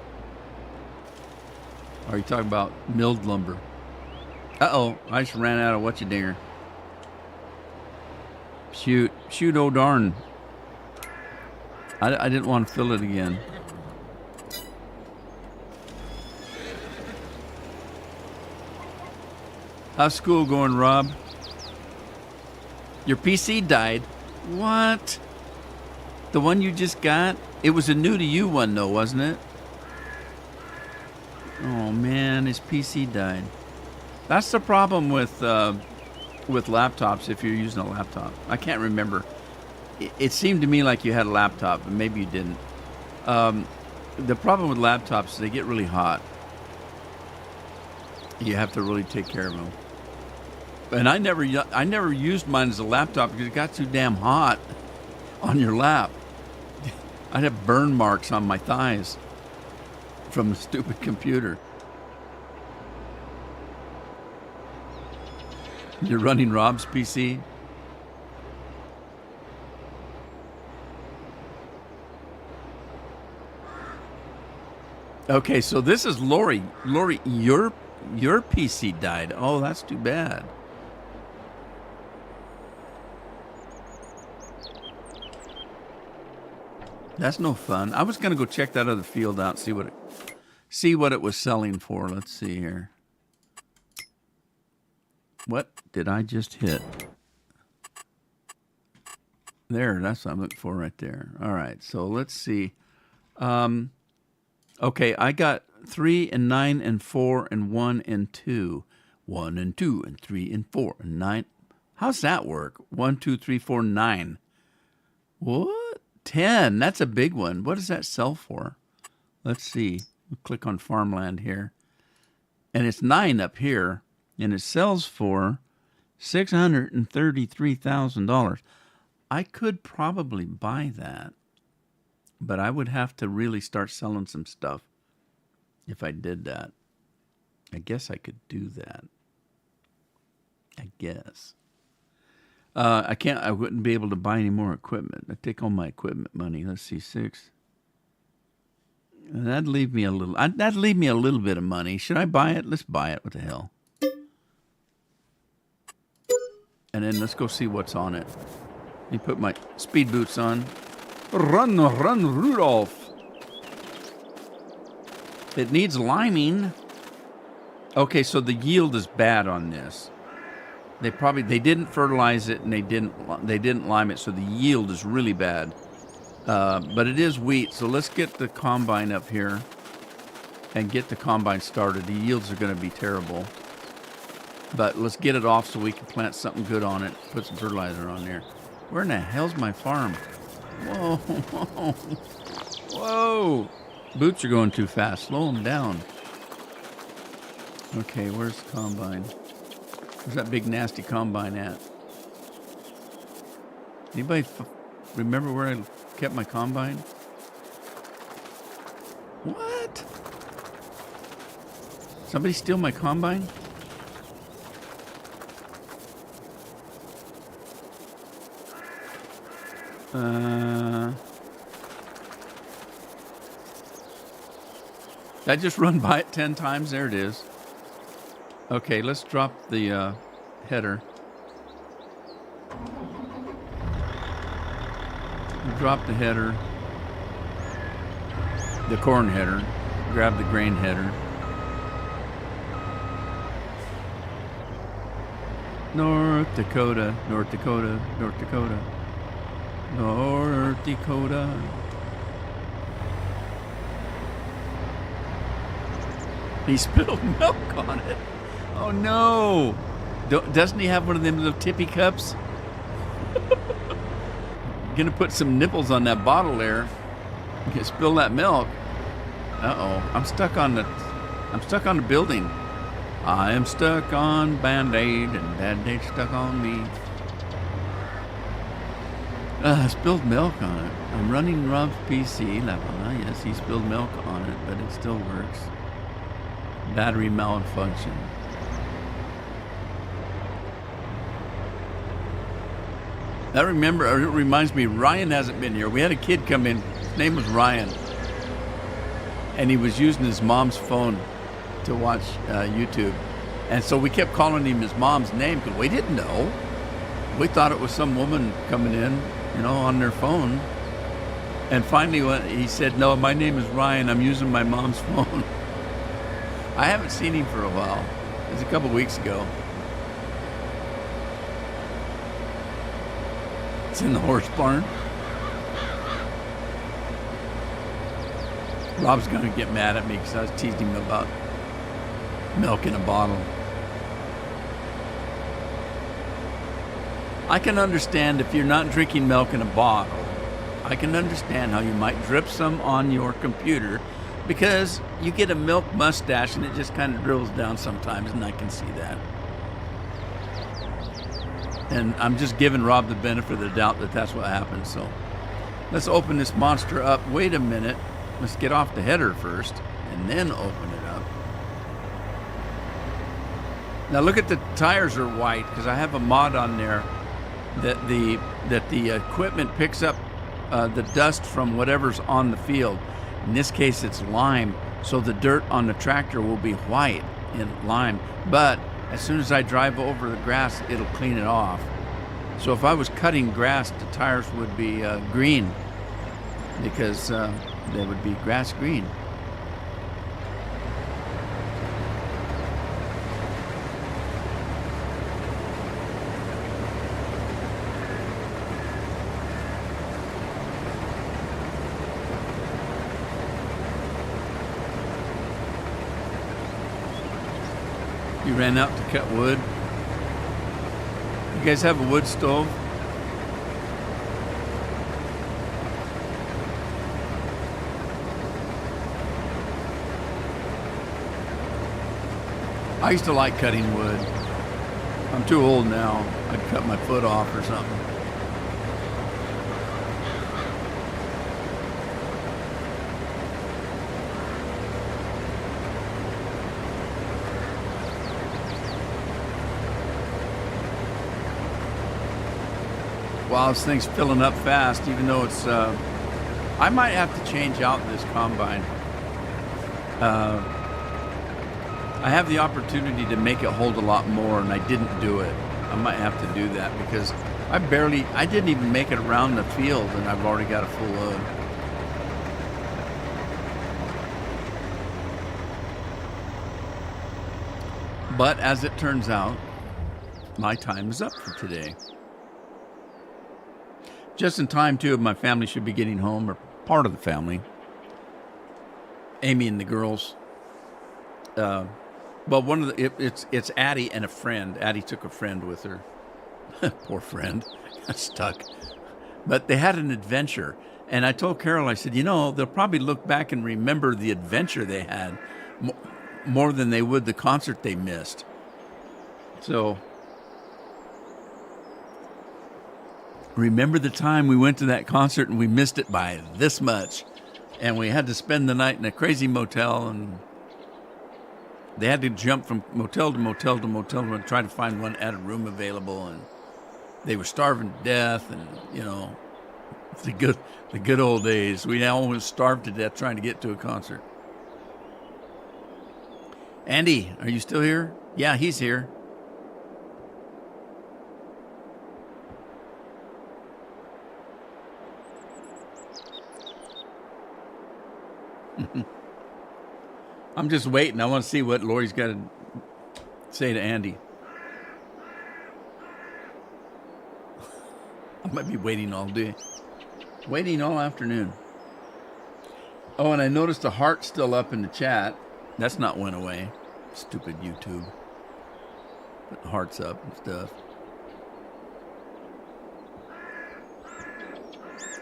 Or are you talking about milled lumber? Uh-oh, I just ran out of what-you-dinger. Shoot, oh darn. I didn't want to fill it again. How's school going, Rob? Your PC died. What? The one you just got? It was a new to you one though, wasn't it? Oh man, his PC died. That's the problem with laptops if you're using a laptop. I can't remember. It seemed to me like you had a laptop, but maybe you didn't. The problem with laptops is they get really hot. You have to really take care of them. And I never used mine as a laptop because it got too damn hot on your lap. I'd have burn marks on my thighs from the stupid computer. You're running Rob's PC? Okay, so this is Lori. Lori, your PC died. Oh, that's too bad. That's no fun. I was gonna go check that other field out, see what it was selling for. Let's see here. What did I just hit? There, that's what I'm looking for right there. All right, so let's see. Okay, I got 3 and 9 and 4 and 1 and 2. 1 and 2 and 3 and 4 and 9. How's that work? 1, 2, 3, 4, 9. What? 10. That's a big one. What does that sell for? Let's see. We'll click on farmland here. And it's 9 up here. And it sells for $633,000. I could probably buy that. But I would have to really start selling some stuff if I did that. I guess I could do that. I guess. I wouldn't be able to buy any more equipment. I take all my equipment money. Let's see, 6. That'd leave me a little bit of money. Should I buy it? Let's buy it. What the hell? And then let's go see what's on it. Let me put my speed boots on. Run, Rudolph. It needs liming. Okay, so the yield is bad on this. They didn't fertilize it and they didn't lime it, so the yield is really bad. But it is wheat, so let's get the combine up here and get the combine started. The yields are going to be terrible. But let's get it off so we can plant something good on it. Put some fertilizer on there. Where in the hell's my farm? Whoa, whoa, whoa. Boots are going too fast. Slow them down. Okay, where's the combine? Where's that big nasty combine at? Anybody remember where I kept my combine? What? Somebody steal my combine? Did I just run by it 10 times? There it is. Okay, let's drop the header. Drop the header. The corn header. Grab the grain header. North Dakota, North Dakota, North Dakota. North Dakota. He spilled milk on it. Oh no! Doesn't he have one of them little tippy cups? Gonna put some nipples on that bottle there. You can spill that milk. Uh-oh. I'm stuck on the building. I am stuck on Band-Aid and Band-Aid stuck on me. Spilled milk on it. I'm running Rob's PC level. Yes, he spilled milk on it, but it still works. Battery malfunction. It reminds me, Ryan hasn't been here. We had a kid come in. His name was Ryan. And he was using his mom's phone to watch YouTube. And so we kept calling him his mom's name because we didn't know. We thought it was some woman coming in, on their phone. And finally he said, no, my name is Ryan. I'm using my mom's phone. I haven't seen him for a while. It was a couple weeks ago. It's in the horse barn. Rob's going to get mad at me because I was teasing him about milk in a bottle. I can understand if you're not drinking milk in a bottle. I can understand how you might drip some on your computer because you get a milk mustache and it just kind of dribbles down sometimes, and I can see that. And I'm just giving Rob the benefit of the doubt that that's what happened. So let's open this monster up. Wait a minute. Let's get off the header first and then open it up. Now look at the tires are white because I have a mod on there that the equipment picks up the dust from whatever's on the field. In this case, it's lime, so the dirt on the tractor will be white in lime. But as soon as I drive over the grass, it'll clean it off. So if I was cutting grass, the tires would be green because they would be grass green. You ran out to cut wood. You guys have a wood stove? I used to like cutting wood. I'm too old now. I'd cut my foot off or something. Wow, this thing's filling up fast, even though it's, I might have to change out this combine. I have the opportunity to make it hold a lot more, and I didn't do it. I might have to do that because I didn't even make it around the field, and I've already got a full load. But as it turns out, my time is up for today. Just in time, too, my family should be getting home, or part of the family. Amy and the girls. Well, it's Addie and a friend. Addie took a friend with her. Poor friend, got stuck. But they had an adventure, and I told Carol, I said, they'll probably look back and remember the adventure they had more than they would the concert they missed. So, remember the time we went to that concert and we missed it by this much, and we had to spend the night in a crazy motel, and they had to jump from motel to motel to motel to try to find one at a room available, and they were starving to death, and the good old days. We almost starved to death trying to get to a concert. Andy, are you still here? Yeah, he's here. I'm just waiting. I want to see what Lori's got to say to Andy. I might be waiting all day. Waiting all afternoon. Oh, and I noticed a heart still up in the chat. That's not went away. Stupid YouTube. Put the hearts up and stuff.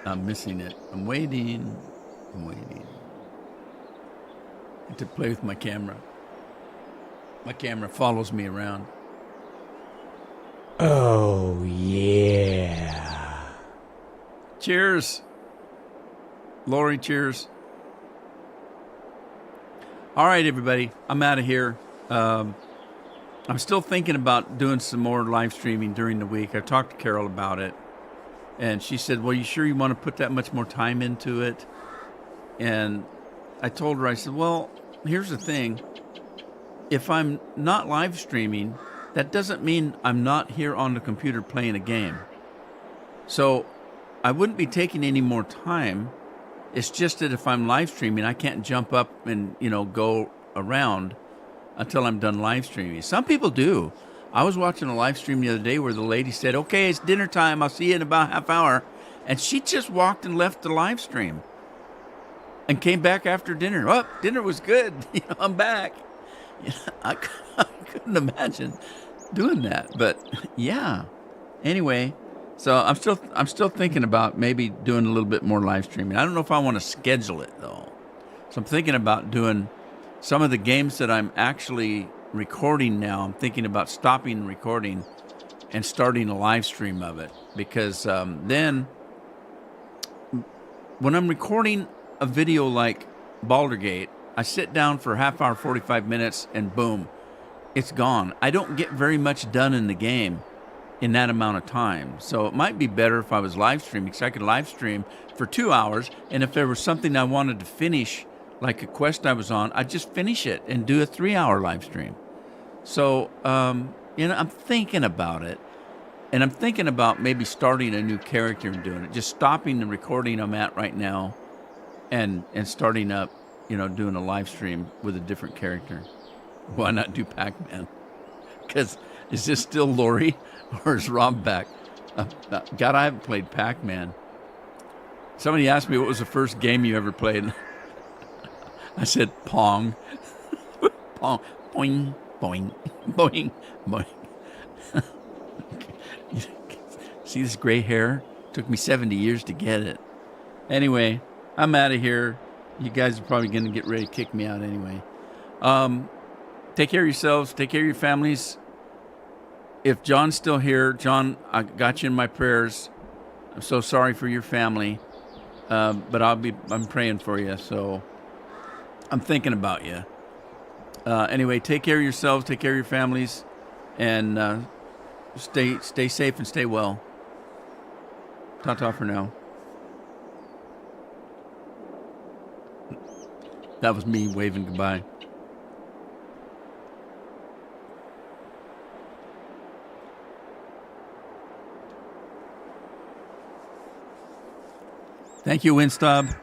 I'm missing it. I'm waiting. I have to play with my camera. My camera follows me around. Oh, yeah. Cheers. Lori, cheers. All right, everybody. I'm out of here. I'm still thinking about doing some more live streaming during the week. I talked to Carol about it. And she said, well, you sure you want to put that much more time into it? And I told her, I said, well, here's the thing. If I'm not live streaming, that doesn't mean I'm not here on the computer playing a game. So I wouldn't be taking any more time. It's just that if I'm live streaming, I can't jump up and, go around until I'm done live streaming. Some people do. I was watching a live stream the other day where the lady said, okay, it's dinner time. I'll see you in about half hour. And she just walked and left the live stream and came back after dinner. Oh, dinner was good. I'm back. I couldn't imagine doing that, but yeah. Anyway, so I'm still thinking about maybe doing a little bit more live streaming. I don't know if I want to schedule it though. So I'm thinking about doing some of the games that I'm actually recording now. I'm thinking about stopping recording and starting a live stream of it, because then when I'm recording a video like Baldur's I sit down for a half hour, 45 minutes, and boom, it's gone. I don't get very much done in the game in that amount of time. So it might be better if I was live streaming, because I could live stream for 2 hours, and if there was something I wanted to finish, like a quest I was on, I'd just finish it and do a 3-hour live stream. So, I'm thinking about it, and I'm thinking about maybe starting a new character and doing it, just stopping the recording I'm at right now and starting up, doing a live stream with a different character. Why not do Pac-Man? Because is this still Lori or is Rob back? God, I haven't played Pac-Man. Somebody asked me what was the first game you ever played. I said Pong. Pong. Boing, boing, boing, boing. See this gray hair? Took me 70 years to get it. Anyway, I'm out of here. You guys are probably going to get ready to kick me out anyway. Take care of yourselves. Take care of your families. If John's still here, John, I got you in my prayers. I'm so sorry for your family. But I'm praying for you. So I'm thinking about you. Anyway, take care of yourselves. Take care of your families. And stay safe and stay well. Ta-ta for now. That was me waving goodbye. Thank you, Winstub.